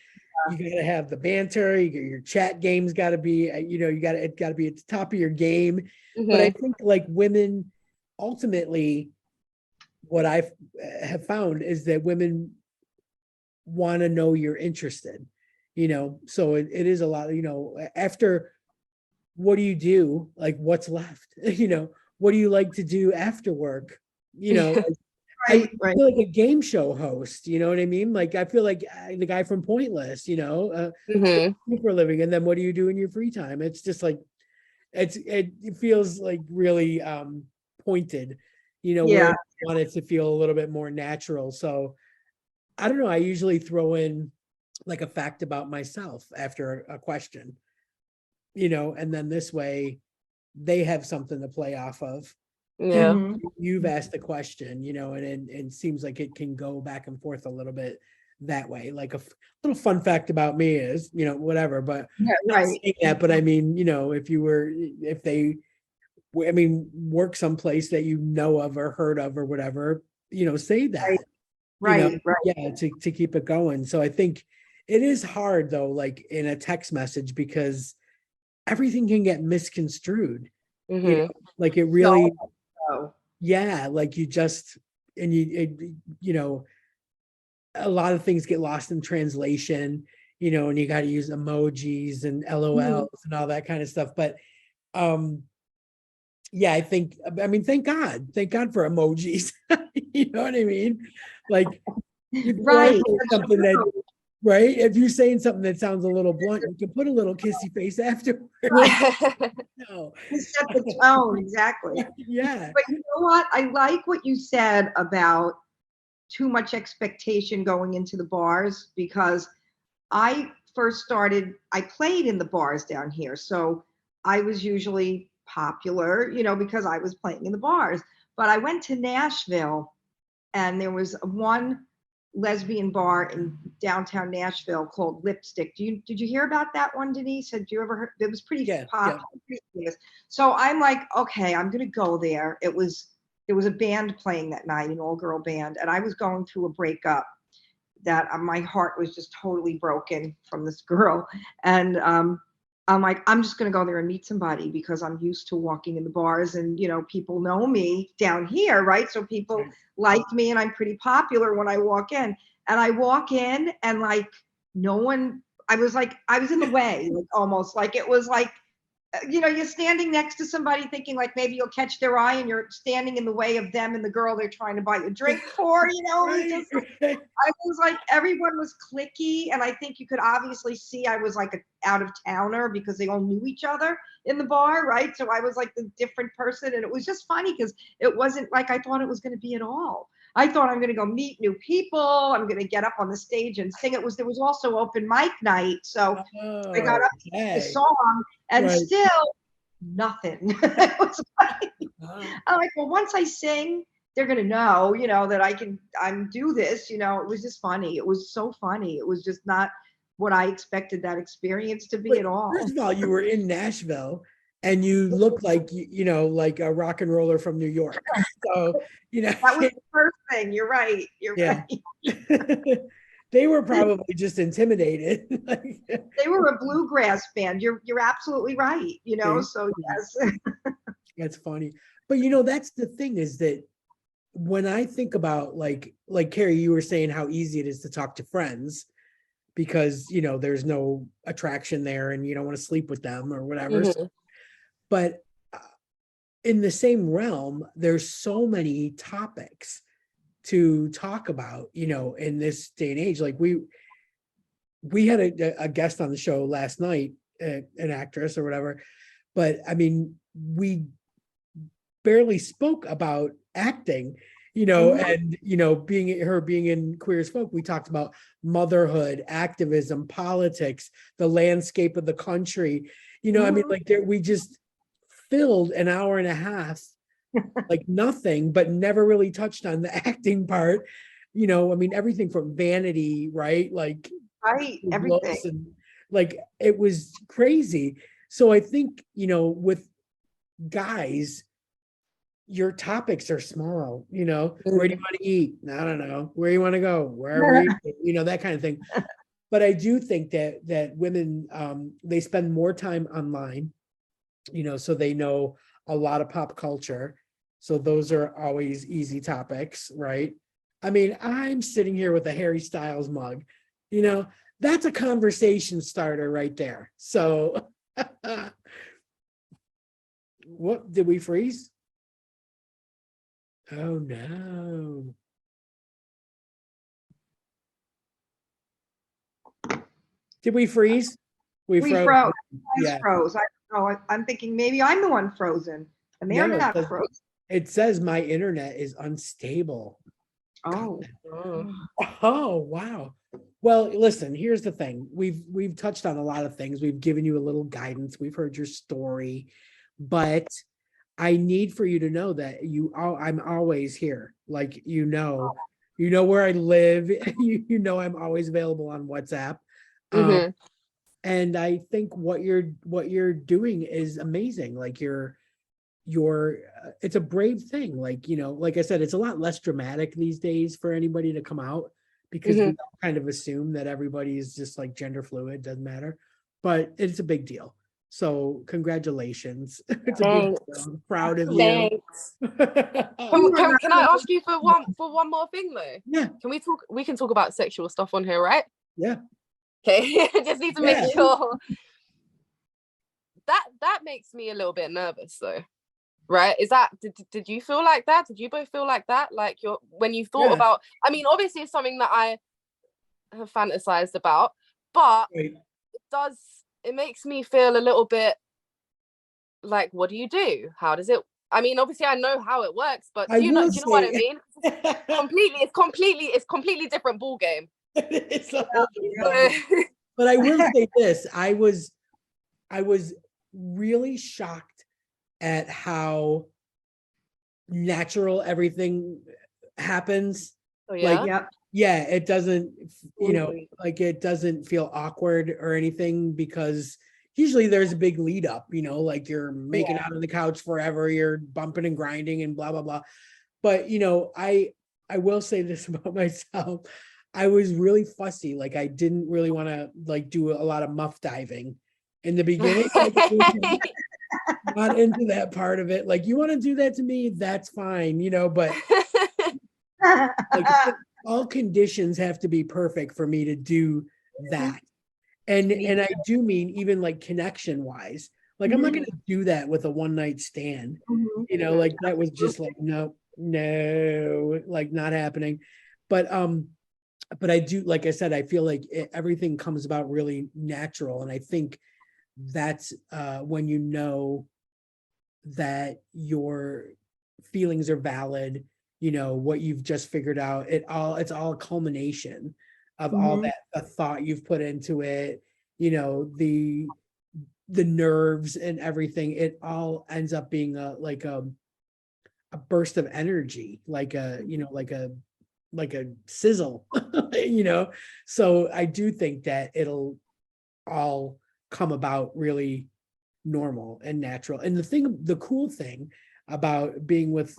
you got to have the banter, your chat game's got to be, it got to be at the top of your game. But I think like women, ultimately, what I have found is that women want to know you're interested, so it is a lot, after, what do you do? Like, what's left? What do you like to do after work? I Right. feel like a game show host, you know what I mean? Like, I feel like the guy from Pointless, for a living. And then what do you do in your free time? It's just like, it feels like really pointed, where Yeah. I want it to feel a little bit more natural. So I don't know. I usually throw in like a fact about myself after a question, and then this way they have something to play off of. yeah. Mhm. You've asked the question, and it seems like it can go back and forth a little bit that way. Like little fun fact about me is, whatever, but Yeah, not right. saying that, but I mean, if they, I mean, work someplace that you know of or heard of or whatever, say that, Right, right. yeah, to keep it going. So I think it is hard though, like in a text message, because everything can get misconstrued, Mhm. like it So, really, so, yeah, like you just, and a lot of things get lost in translation, and you got to use emojis and LOLs and all that kind of stuff. But yeah, I mean, thank God for emojis. You know what I mean? Like, if you are right. saying That's something that, true. right? If you're saying something that sounds a little blunt, you can put a little kissy face afterwards. No. To set the tone, exactly. Yeah. But you know what? I like what you said about too much expectation going into the bars, because I first started, I played in the bars down here. So I was usually popular, because I was playing in the bars. But I went to Nashville, and there was one lesbian bar in downtown Nashville called Lipstick. Did you hear about that one, Denise? Had you ever heard? It was pretty Yeah. popular. So I'm like, okay, I'm gonna go there. There was a band playing that night, an all-girl band, and I was going through a breakup that my heart was just totally broken from this girl. And I'm like, I'm just going to go there and meet somebody, because I'm used to walking in the bars, and, people know me down here, right? So people like me, and I'm pretty popular when I walk in. And I walk in, and like, no one, I was in the way, like almost like it was like, you're standing next to somebody thinking like maybe you'll catch their eye, and you're standing in the way of them and the girl they're trying to buy a drink for, It was just, I was like, everyone was cliquey, and I think you could obviously see I was like an out of towner, because they all knew each other in the bar, right? So I was like the different person, and it was just funny because it wasn't like I thought it was going to be at all. I thought I'm going to go meet new people. I'm going to get up on the stage and sing. There was also open mic night, so I got up to sing the song, and still nothing. It was like, I'm like, well, once I sing, they're gonna know, that I'm do this. It was just funny. It was so funny. It was just not what I expected that experience to be at all. First of all, you were in Nashville, and you look like like a rock and roller from New York. So that was the first thing. You're right. You're right. They were probably just intimidated. They were a bluegrass band. You're absolutely right. So yes. That's funny. But that's the thing, is that when I think about like Kerrie, you were saying how easy it is to talk to friends, because there's no attraction there, and you don't want to sleep with them or whatever. But in the same realm, there's so many topics to talk about, in this day and age. Like we had a guest on the show last night, an actress or whatever, but I mean, we barely spoke about acting, and being in Queer as Folk. We talked about motherhood, activism, politics, the landscape of the country. I mean, like we just filled an hour and a half like nothing, but never really touched on the acting part. I mean, everything from Vanity, right? Like everything. And like it was crazy. So I think, with guys, your topics are small, where do you want to eat? I don't know. Where you want to go? Wherever that kind of thing. But I do think that women, they spend more time online, so they know a lot of pop culture. So those are always easy topics, right? I mean, I'm sitting here with a Harry Styles mug, that's a conversation starter right there. So what, did we freeze? Oh no. Did we freeze? We froze. Yeah. Froze. I'm thinking maybe I'm the one frozen, and they're not frozen. It says my internet is unstable. Oh. Oh, wow. Well, listen, here's the thing. We've touched on a lot of things. We've given you a little guidance. We've heard your story, but I need for you to know that I'm always here. Like, You know where I live. You know I'm always available on WhatsApp. Mm-hmm. And I think what you're doing is amazing. Like it's a brave thing. Like, like I said, it's a lot less dramatic these days for anybody to come out because we kind of assume that everybody is just like gender fluid, doesn't matter, but it's a big deal. So congratulations. It's a big deal. I'm proud of you. Thanks. Can I ask you for one more thing though? Yeah. We can talk about sexual stuff on here, right? Yeah. Okay. Just need to make sure. That makes me a little bit nervous though. Right? Is that did you feel like that? Did you both feel like that? Like when you thought about, I mean, obviously it's something that I have fantasized about, but it makes me feel a little bit like, what do you do? How does it, I mean, obviously I know how it works, but do you know what I mean? It's completely different ball game. It's a whole different but I will say this, I was really shocked at how natural everything happens. Oh yeah. Like, it doesn't, like it doesn't feel awkward or anything because usually there's a big lead up, like you're making out on the couch forever, you're bumping and grinding and blah, blah, blah. But, I will say this about myself. I was really fussy. Like I didn't really want to like do a lot of muff diving in the beginning. Not into that part of it. Like, you want to do that to me, that's fine, but like, all conditions have to be perfect for me to do that. And I do mean even like connection wise. Like, I'm not going to do that with a one night stand. Like that was just like, no, like not happening. But I do, like I said, I feel like everything comes about really natural. And I think that's when you know that your feelings are valid, what you've just figured out, it's all a culmination of all that the thought you've put into it, the nerves and everything, it all ends up being a burst of energy, like a sizzle. So I do think that it'll all come about really normal and natural. And the cool thing about being with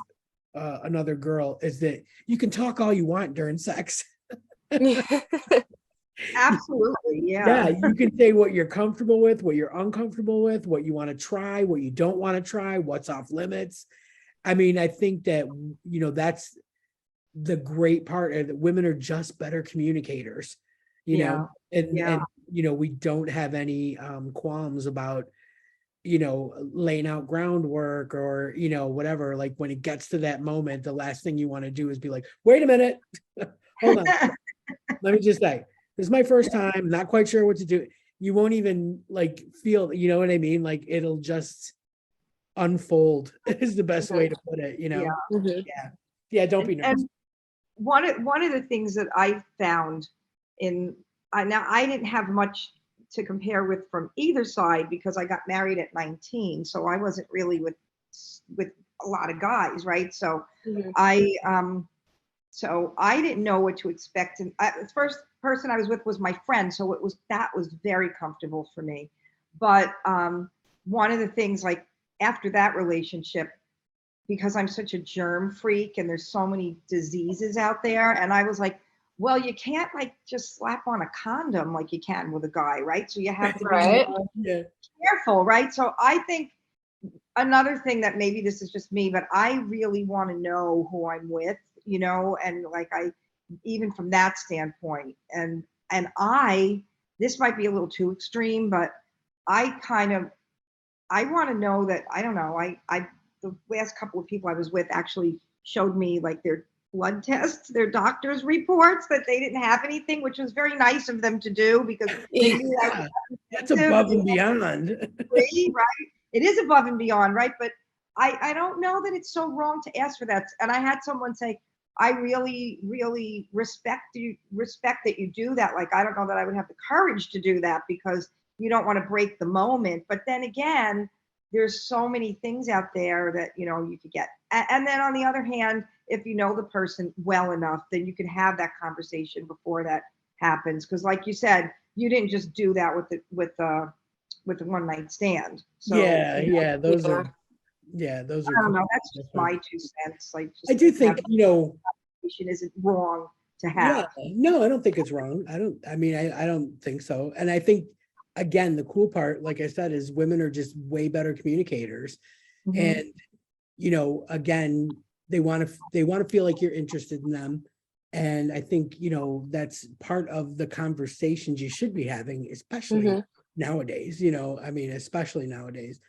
another girl is that you can talk all you want during sex. Absolutely. Yeah, you can say what you're comfortable with, what you're uncomfortable with, what you want to try, what you don't want to try, what's off limits. I mean, I think that that's the great part, that women are just better communicators, and we don't have any qualms about laying out groundwork or whatever. Like when it gets to that moment, the last thing you want to do is be like, wait a minute, hold on, let me just say, this is my first time, not quite sure what to do. You won't even like feel, you know what I mean? Like it'll just unfold is the best way to put it. Don't be nervous. And one of the things that I found now I didn't have much to compare with from either side because I got married at 19, so I wasn't really with a lot of guys, right? So I didn't know what to expect, and the first person I was with was my friend, so that was very comfortable for me. But one of the things, like after that relationship, because I'm such a germ freak and there's so many diseases out there, and I was like, well, you can't like just slap on a condom like you can with a guy, right? So you have to be careful, right? So I think another thing that maybe this is just me, but I really want to know who I'm with, and like even from that standpoint, and this might be a little too extreme, but I want to know that, I don't know, the last couple of people I was with actually showed me like their blood tests, their doctor's reports, that they didn't have anything, which was very nice of them to do because they knew that's above and beyond. Right? It is above and beyond, right? But I don't know that it's so wrong to ask for that. And I had someone say, I really, really respect that you do that. Like, I don't know that I would have the courage to do that because you don't want to break the moment. But then again, there's so many things out there that, you know, you could get. And then on the other hand, if you know the person well enough, then you can have that conversation before that happens. Because like you said, you didn't just do that with the one night stand. So yeah, those are those I are don't know. That's just different. my 2 cents. Like, I do think, you know, conversation isn't wrong to yeah, have. no, I don't think it's wrong. I mean, I don't think so. And I think, again, the cool part, like I said, is women are just way better communicators. Mhm. And, you know, again, they want to feel like you're interested in them. And I think, you know, that's part of the conversations you should be having, especially nowadays, you know, I mean, especially nowadays.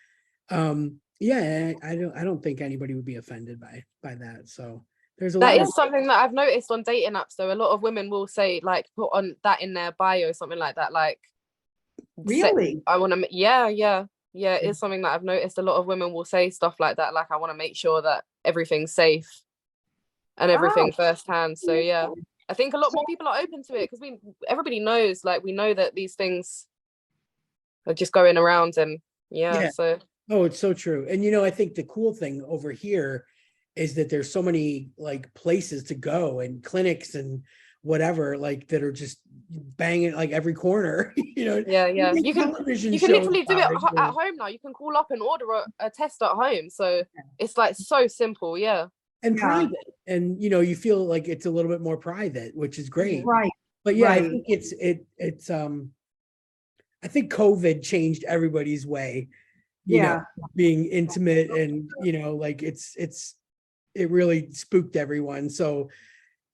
Yeah, I don't think anybody would be offended by that. So there's a lot That of is something that I've noticed on dating apps, though. A lot of women will say, like, put on that in their bio, something like that. Like, Really? I want to, yeah. It is something that I've noticed. A lot of women will say stuff like that. Like, I want to make sure that everything's safe and everything firsthand. So yeah, I think a lot more people are open to it because everybody knows, like, we know that these things are just going around, and yeah. so. Oh, it's so true. And, you know, I think the cool thing over here is that there's so many like places to go and clinics and whatever, like that are just banging like every corner, you know. Yeah. You can literally do it at home now. You can call up and order a test at home. So it's like so simple. Yeah. And private. And, you know, you feel like it's a little bit more private, which is great. Right. But yeah, right. I think it's I think COVID changed everybody's way, you know, being intimate, and, you know, like it really spooked everyone. So,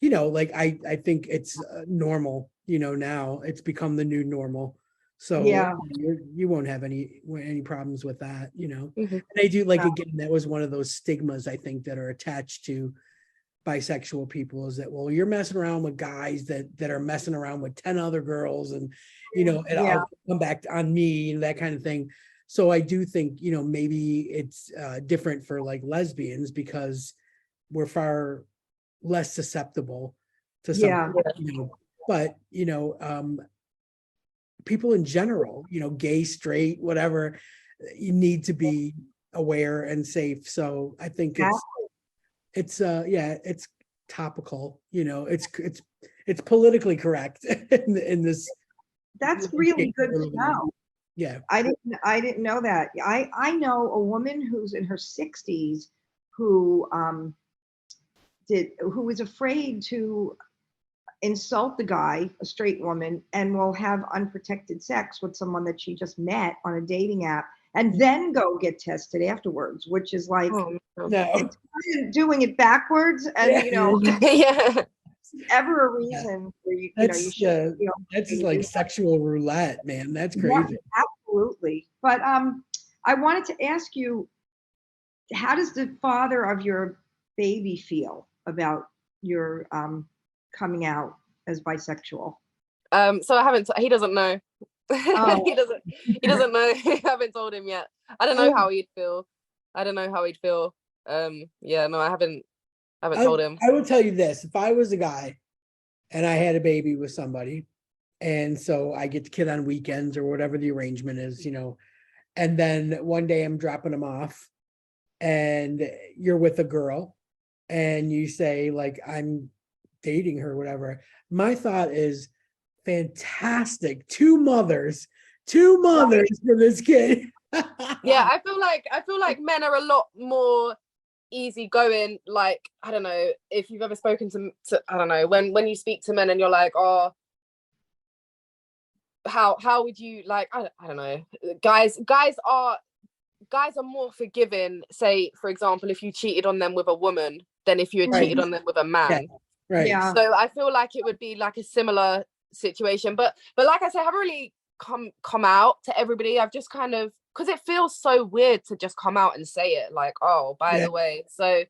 you know, like I think it's normal, you know, now it's become the new normal. So you won't have any problems with that, you know. And I do, like, again, that was one of those stigmas I think that are attached to bisexual people, is that, well, you're messing around with guys that are messing around with 10 other girls, and, you know, and I'll come back on me and that kind of thing. So I do think, you know, maybe it's different for like lesbians, because we're far less susceptible to something, you know. But, you know, people in general, you know, gay, straight, whatever, you need to be aware and safe. So I think it's topical, you know, it's politically correct in this. That's really good to know. Yeah. I didn't know that. I know a woman who's in her 60s who was afraid to insult the guy, a straight woman, and will have unprotected sex with someone that she just met on a dating app, and then go get tested afterwards, which is like it's kind of doing it backwards. And you know, ever a reason where you should, you know, that's just like sexual roulette, man. That's crazy. Absolutely. But I wanted to ask you, how does the father of your baby feel about your coming out as bisexual? So I haven't. He doesn't know. He doesn't know. I haven't told him yet. I don't know how he'd feel. Yeah, no, I haven't told him. I will tell you this: if I was a guy and I had a baby with somebody, and so I get the kid on weekends or whatever the arrangement is, you know, and then one day I'm dropping him off, and you're with a girl, and you say, like, I'm dating her, whatever. My thought is, fantastic. Two mothers for this kid. Yeah, I feel like men are a lot more easygoing. Like, I don't know if you've ever spoken to I don't know, when you speak to men and you're like, oh, how would you, like, I don't know, guys are more forgiving, say, for example, if you cheated on them with a woman than if you had cheated on them with a man. So I feel like it would be like a similar situation, but like I said, I haven't really come out to everybody. I've just kind of, because it feels so weird to just come out and say it, like, oh, by the way. So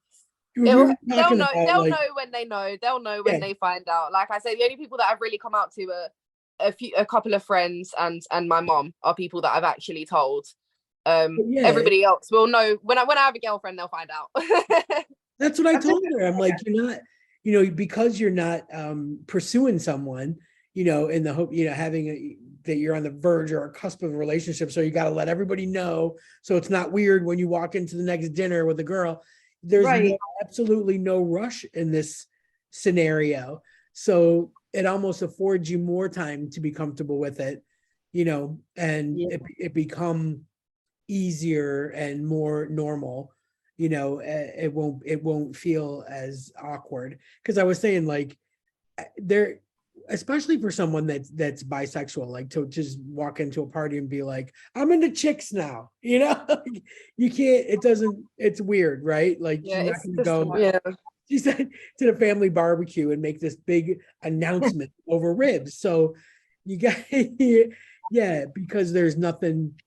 they'll know when they know. They'll know when they find out. Like I say, the only people that I've really come out to are a couple of friends and my mom are people that I've actually told. Everybody else will know when I have a girlfriend, they'll find out. That's what I told her. I'm like, you're not, you know, because you're not pursuing someone, you know, in the hope, you know, having that you're on the verge or a cusp of a relationship. So you got to let everybody know. So it's not weird when you walk into the next dinner with a girl. There's Right. absolutely no rush in this scenario. So it almost affords you more time to be comfortable with it, and Yeah. it become easier and more normal. It won't feel as awkward. Because I was saying, like, there, especially for someone that's bisexual, like to just walk into a party and be like, I'm into chicks now, like, you can't, it's weird, right? Like, Yeah, you're not it's gonna just, go, yeah. she said, to the family barbecue and make this big announcement over ribs. So you got, yeah, because there's nothing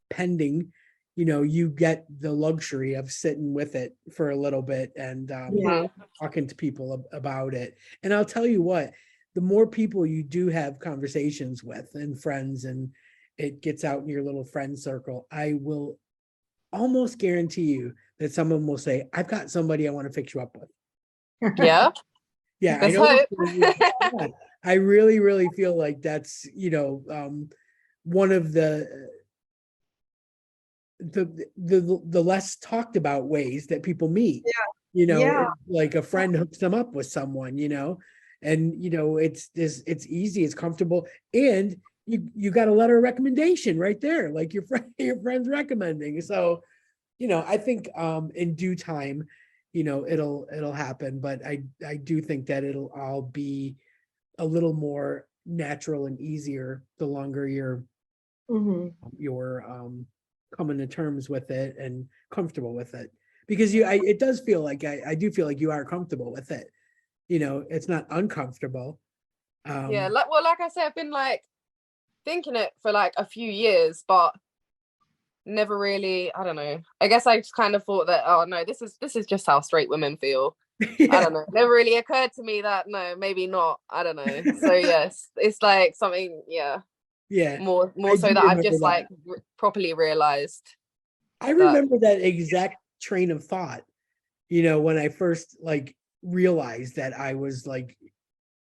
pending, you get the luxury of sitting with it for a little bit and Yeah. talking to people about it. And I'll tell you what, the more people you do have conversations with and friends, and it gets out in your little friend circle, I will almost guarantee you that someone will say, I've got somebody I want to fix you up with. Yeah. Yeah, I Let's know. hope. I really, really feel like that's, one of the less talked about ways that people meet. Yeah. Like a friend hooks them up with someone, and it's easy, it's comfortable, and you got a letter of recommendation right there, like your friend's recommending. So, I think in due time, it'll happen, but I do think that it'll all be a little more natural and easier the longer Mhm. you're coming to terms with it and comfortable with it, because it does feel like I do feel like you are comfortable with it. It's not uncomfortable. Yeah, like I said, I've been like thinking it for like a few years, but never really, I don't know. I guess I just kind of thought that, oh no, this is just how straight women feel. Yeah. I don't know. Never really occurred to me that no, maybe not. I don't know. So yes, it's like something, yeah, Yeah, more I so do that I've remember just that. like properly realized I that. remember that exact train of thought, when I first like realized that I was like,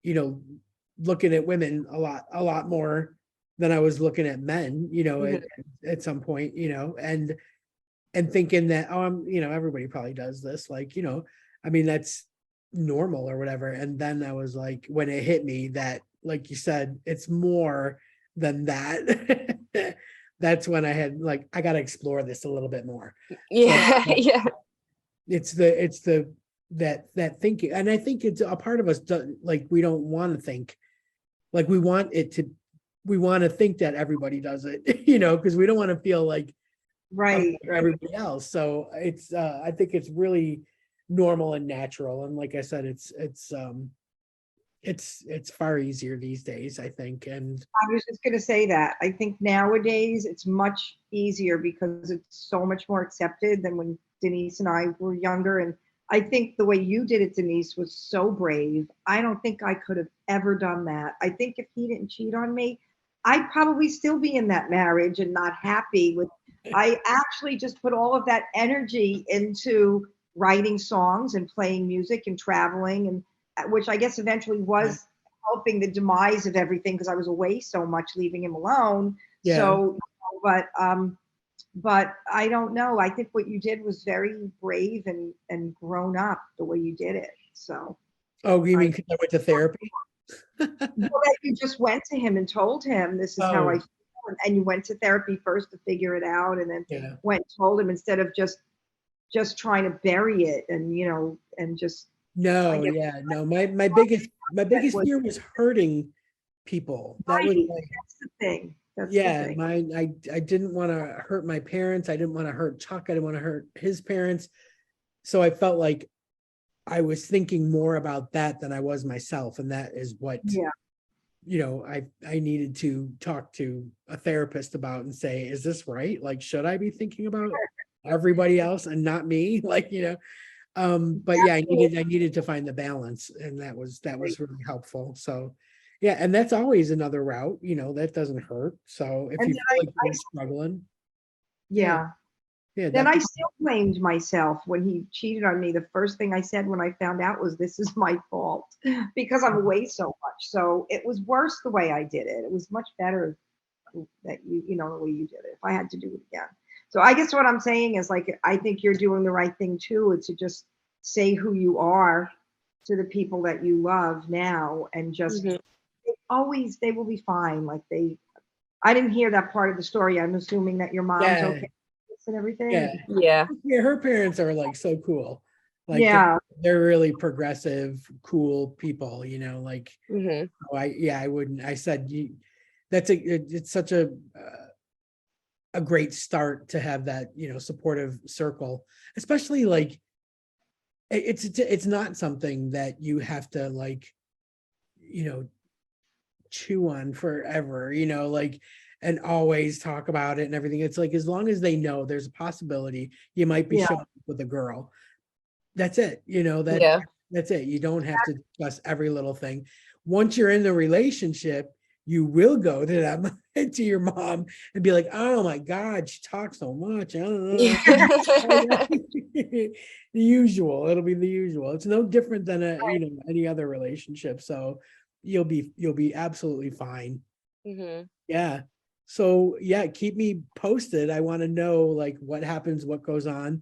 you know, looking at women a lot more than I was looking at men, Mhm. at some point, and thinking that, oh, everybody probably does this, like, I mean, that's normal or whatever. And then I was like, when it hit me that, like you said, it's more than that. That's when I had like, I got to explore this a little bit more. So Yeah, yeah. it's that thinking, and I think it's a part of us, like, we don't want to think, like, we want to think that everybody does it, because we don't want to feel like Right. everybody else. So it's I think it's really normal and natural. And like I said, it's far easier these days, I think. And I was just going to say that. I think nowadays it's much easier because it's so much more accepted than when Denise and I were younger. And I think the way you did it, Denise, was so brave. I don't think I could have ever done that. I think if he didn't cheat on me, I'd probably still be in that marriage and not happy with. I actually just put all of that energy into writing songs and playing music and traveling, and which I guess eventually was helping the demise of everything because I was away so much, leaving him alone. yeah. So, but I don't know. I think what you did was very brave and grown up the way you did it. So, Oh, you I, mean because I went to therapy? well, that you just went to him and told him this is how I Oh, feel, and you went to therapy first to figure it out, and then yeah. went and told him instead of just trying to bury it and and just. I No, guess yeah, no. My biggest was fear was hurting people. That was right. like, That's the thing. That's the yeah, thing. I didn't want to hurt my parents. I didn't want to hurt Chuck. I didn't want to hurt his parents. So I felt like I was thinking more about that than I was myself. And that is what, Yeah. I needed to talk to a therapist about and say, is this right? Like, should I be thinking about everybody else and not me? Like, but yeah, I needed to find the balance, and that was really helpful. So yeah, and that's always another route, that doesn't hurt. So if And you then feel like you're struggling, yeah, yeah. yeah, Then I definitely. still blamed myself when he cheated on me. The first thing I said when I found out was, this is my fault because I'm away so much. So it was worse the way I did it. It was much better that you know, the way you did it, if I had to do it again. So I guess what I'm saying is, like, I think you're doing the right thing too, is to just say who you are to the people that you love now, and just they will be fine. Like, I didn't hear that part of the story. I'm assuming that your mom's okay and everything. Yeah. Her parents are like so cool. Like, they're really progressive, cool people, you know, like, I wouldn't, I said, it's such a great start to have that, you know, supportive circle, especially like, it's not something that you have to, like, you know, chew on forever, you know, like, and always talk about it and everything. It's like, as long as they know there's a possibility you might be showing up with a girl, that's it, you know, that's it. You don't have to discuss every little thing. Once you're in the relationship, you will go to them, to your mom, and be like, oh my God, she talks so much. I don't know. The usual. It'll be the usual. It's no different than you know, any other relationship. So you'll be absolutely fine. Yeah. So yeah, keep me posted. I want to know, like, what happens, what goes on.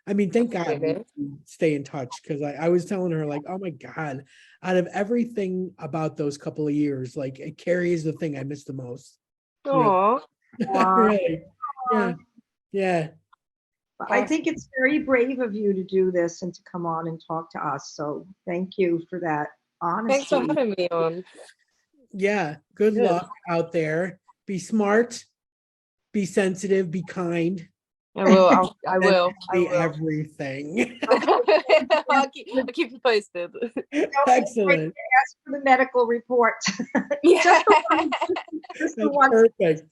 I mean, thank God we stay in touch, because I was telling her, like, oh my God, out of everything about those couple of years, like, Kerrie is the thing I miss the most. Oh, really. Yeah. I think it's very brave of you to do this and to come on and talk to us. So thank you for that honesty. Thanks for having me on. Yeah. Good luck out there. Be smart, be sensitive, be kind. I will. I will. Everything. I'll keep you posted. Excellent. Ask for the medical report. Yeah. Just the one. Perfect.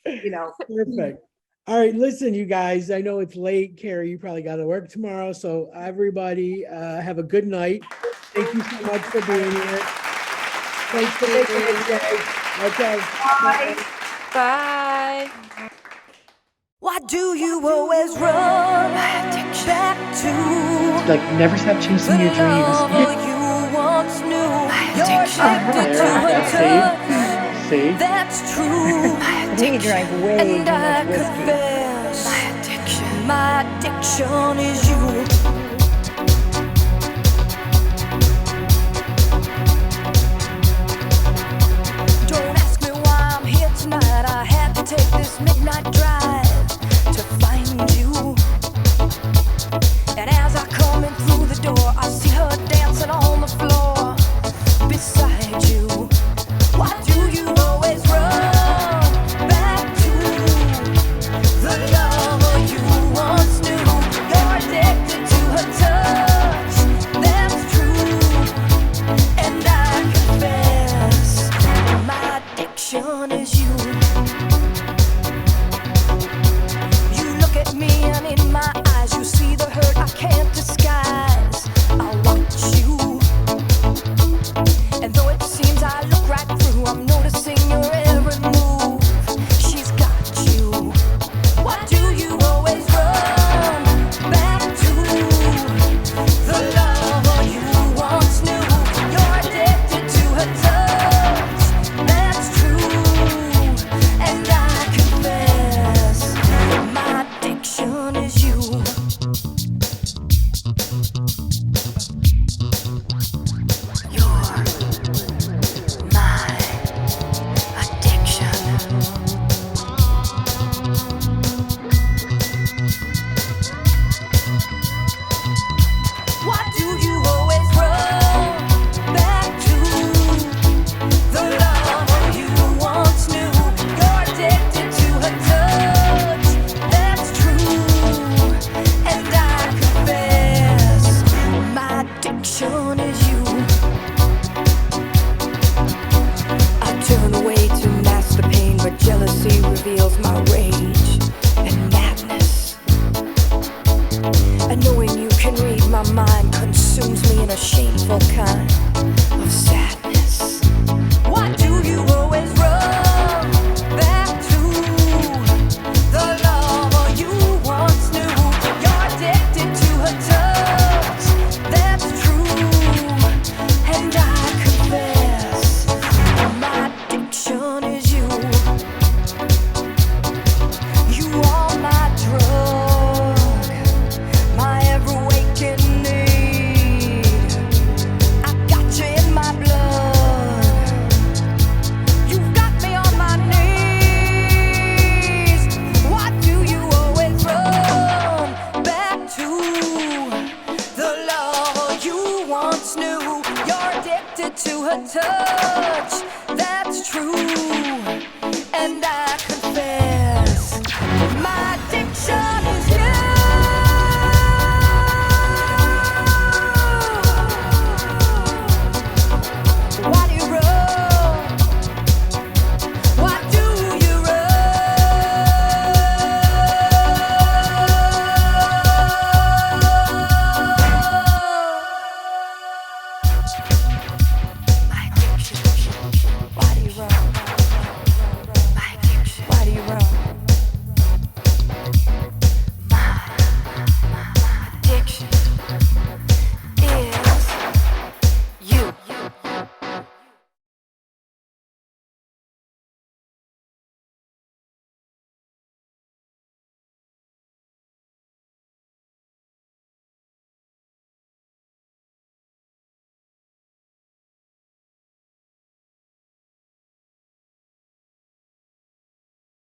You know. Perfect. All right, listen, you guys, I know it's late. Kerrie, you probably got to work tomorrow. So everybody, have a good night. Thank you so much for being here. Thanks for making it, guys. Okay. Bye. Bye. Why do you always run back to, like, never stop chasing your dreams? You once knew. You're addicted to her touch. See? That's true. I think you drank way And too I much whiskey. confess, my addiction is you. Don't ask me why I'm here tonight. I had to take this midnight drive to find you. And as I come in through the door, I see her dancing on the floor beside you. Why do you always run back to the lover you once knew? You're addicted to her touch, that's true. And I confess, my addiction is you. You look at me and in my eyes you see the hurt I can't disguise. I watch you, and though it seems I look right through, I'm noticing your every move. She's got you. Why do you always run back to the lover you once knew? You're addicted to her touch, that's true. And I confess, my addiction is you. Why do you always run back to the lover you once knew? You're addicted to her touch, that's true. And I confess, my addiction is you. I turn away to mask the pain, but jealousy reveals my rage and madness. And knowing you can read my mind consumes me in a shameful kind of sadness. Why do you always run back to the lover you once knew? You're addicted to her touch, that's true. And I confess, my addiction is you. to her touch. That's true. And I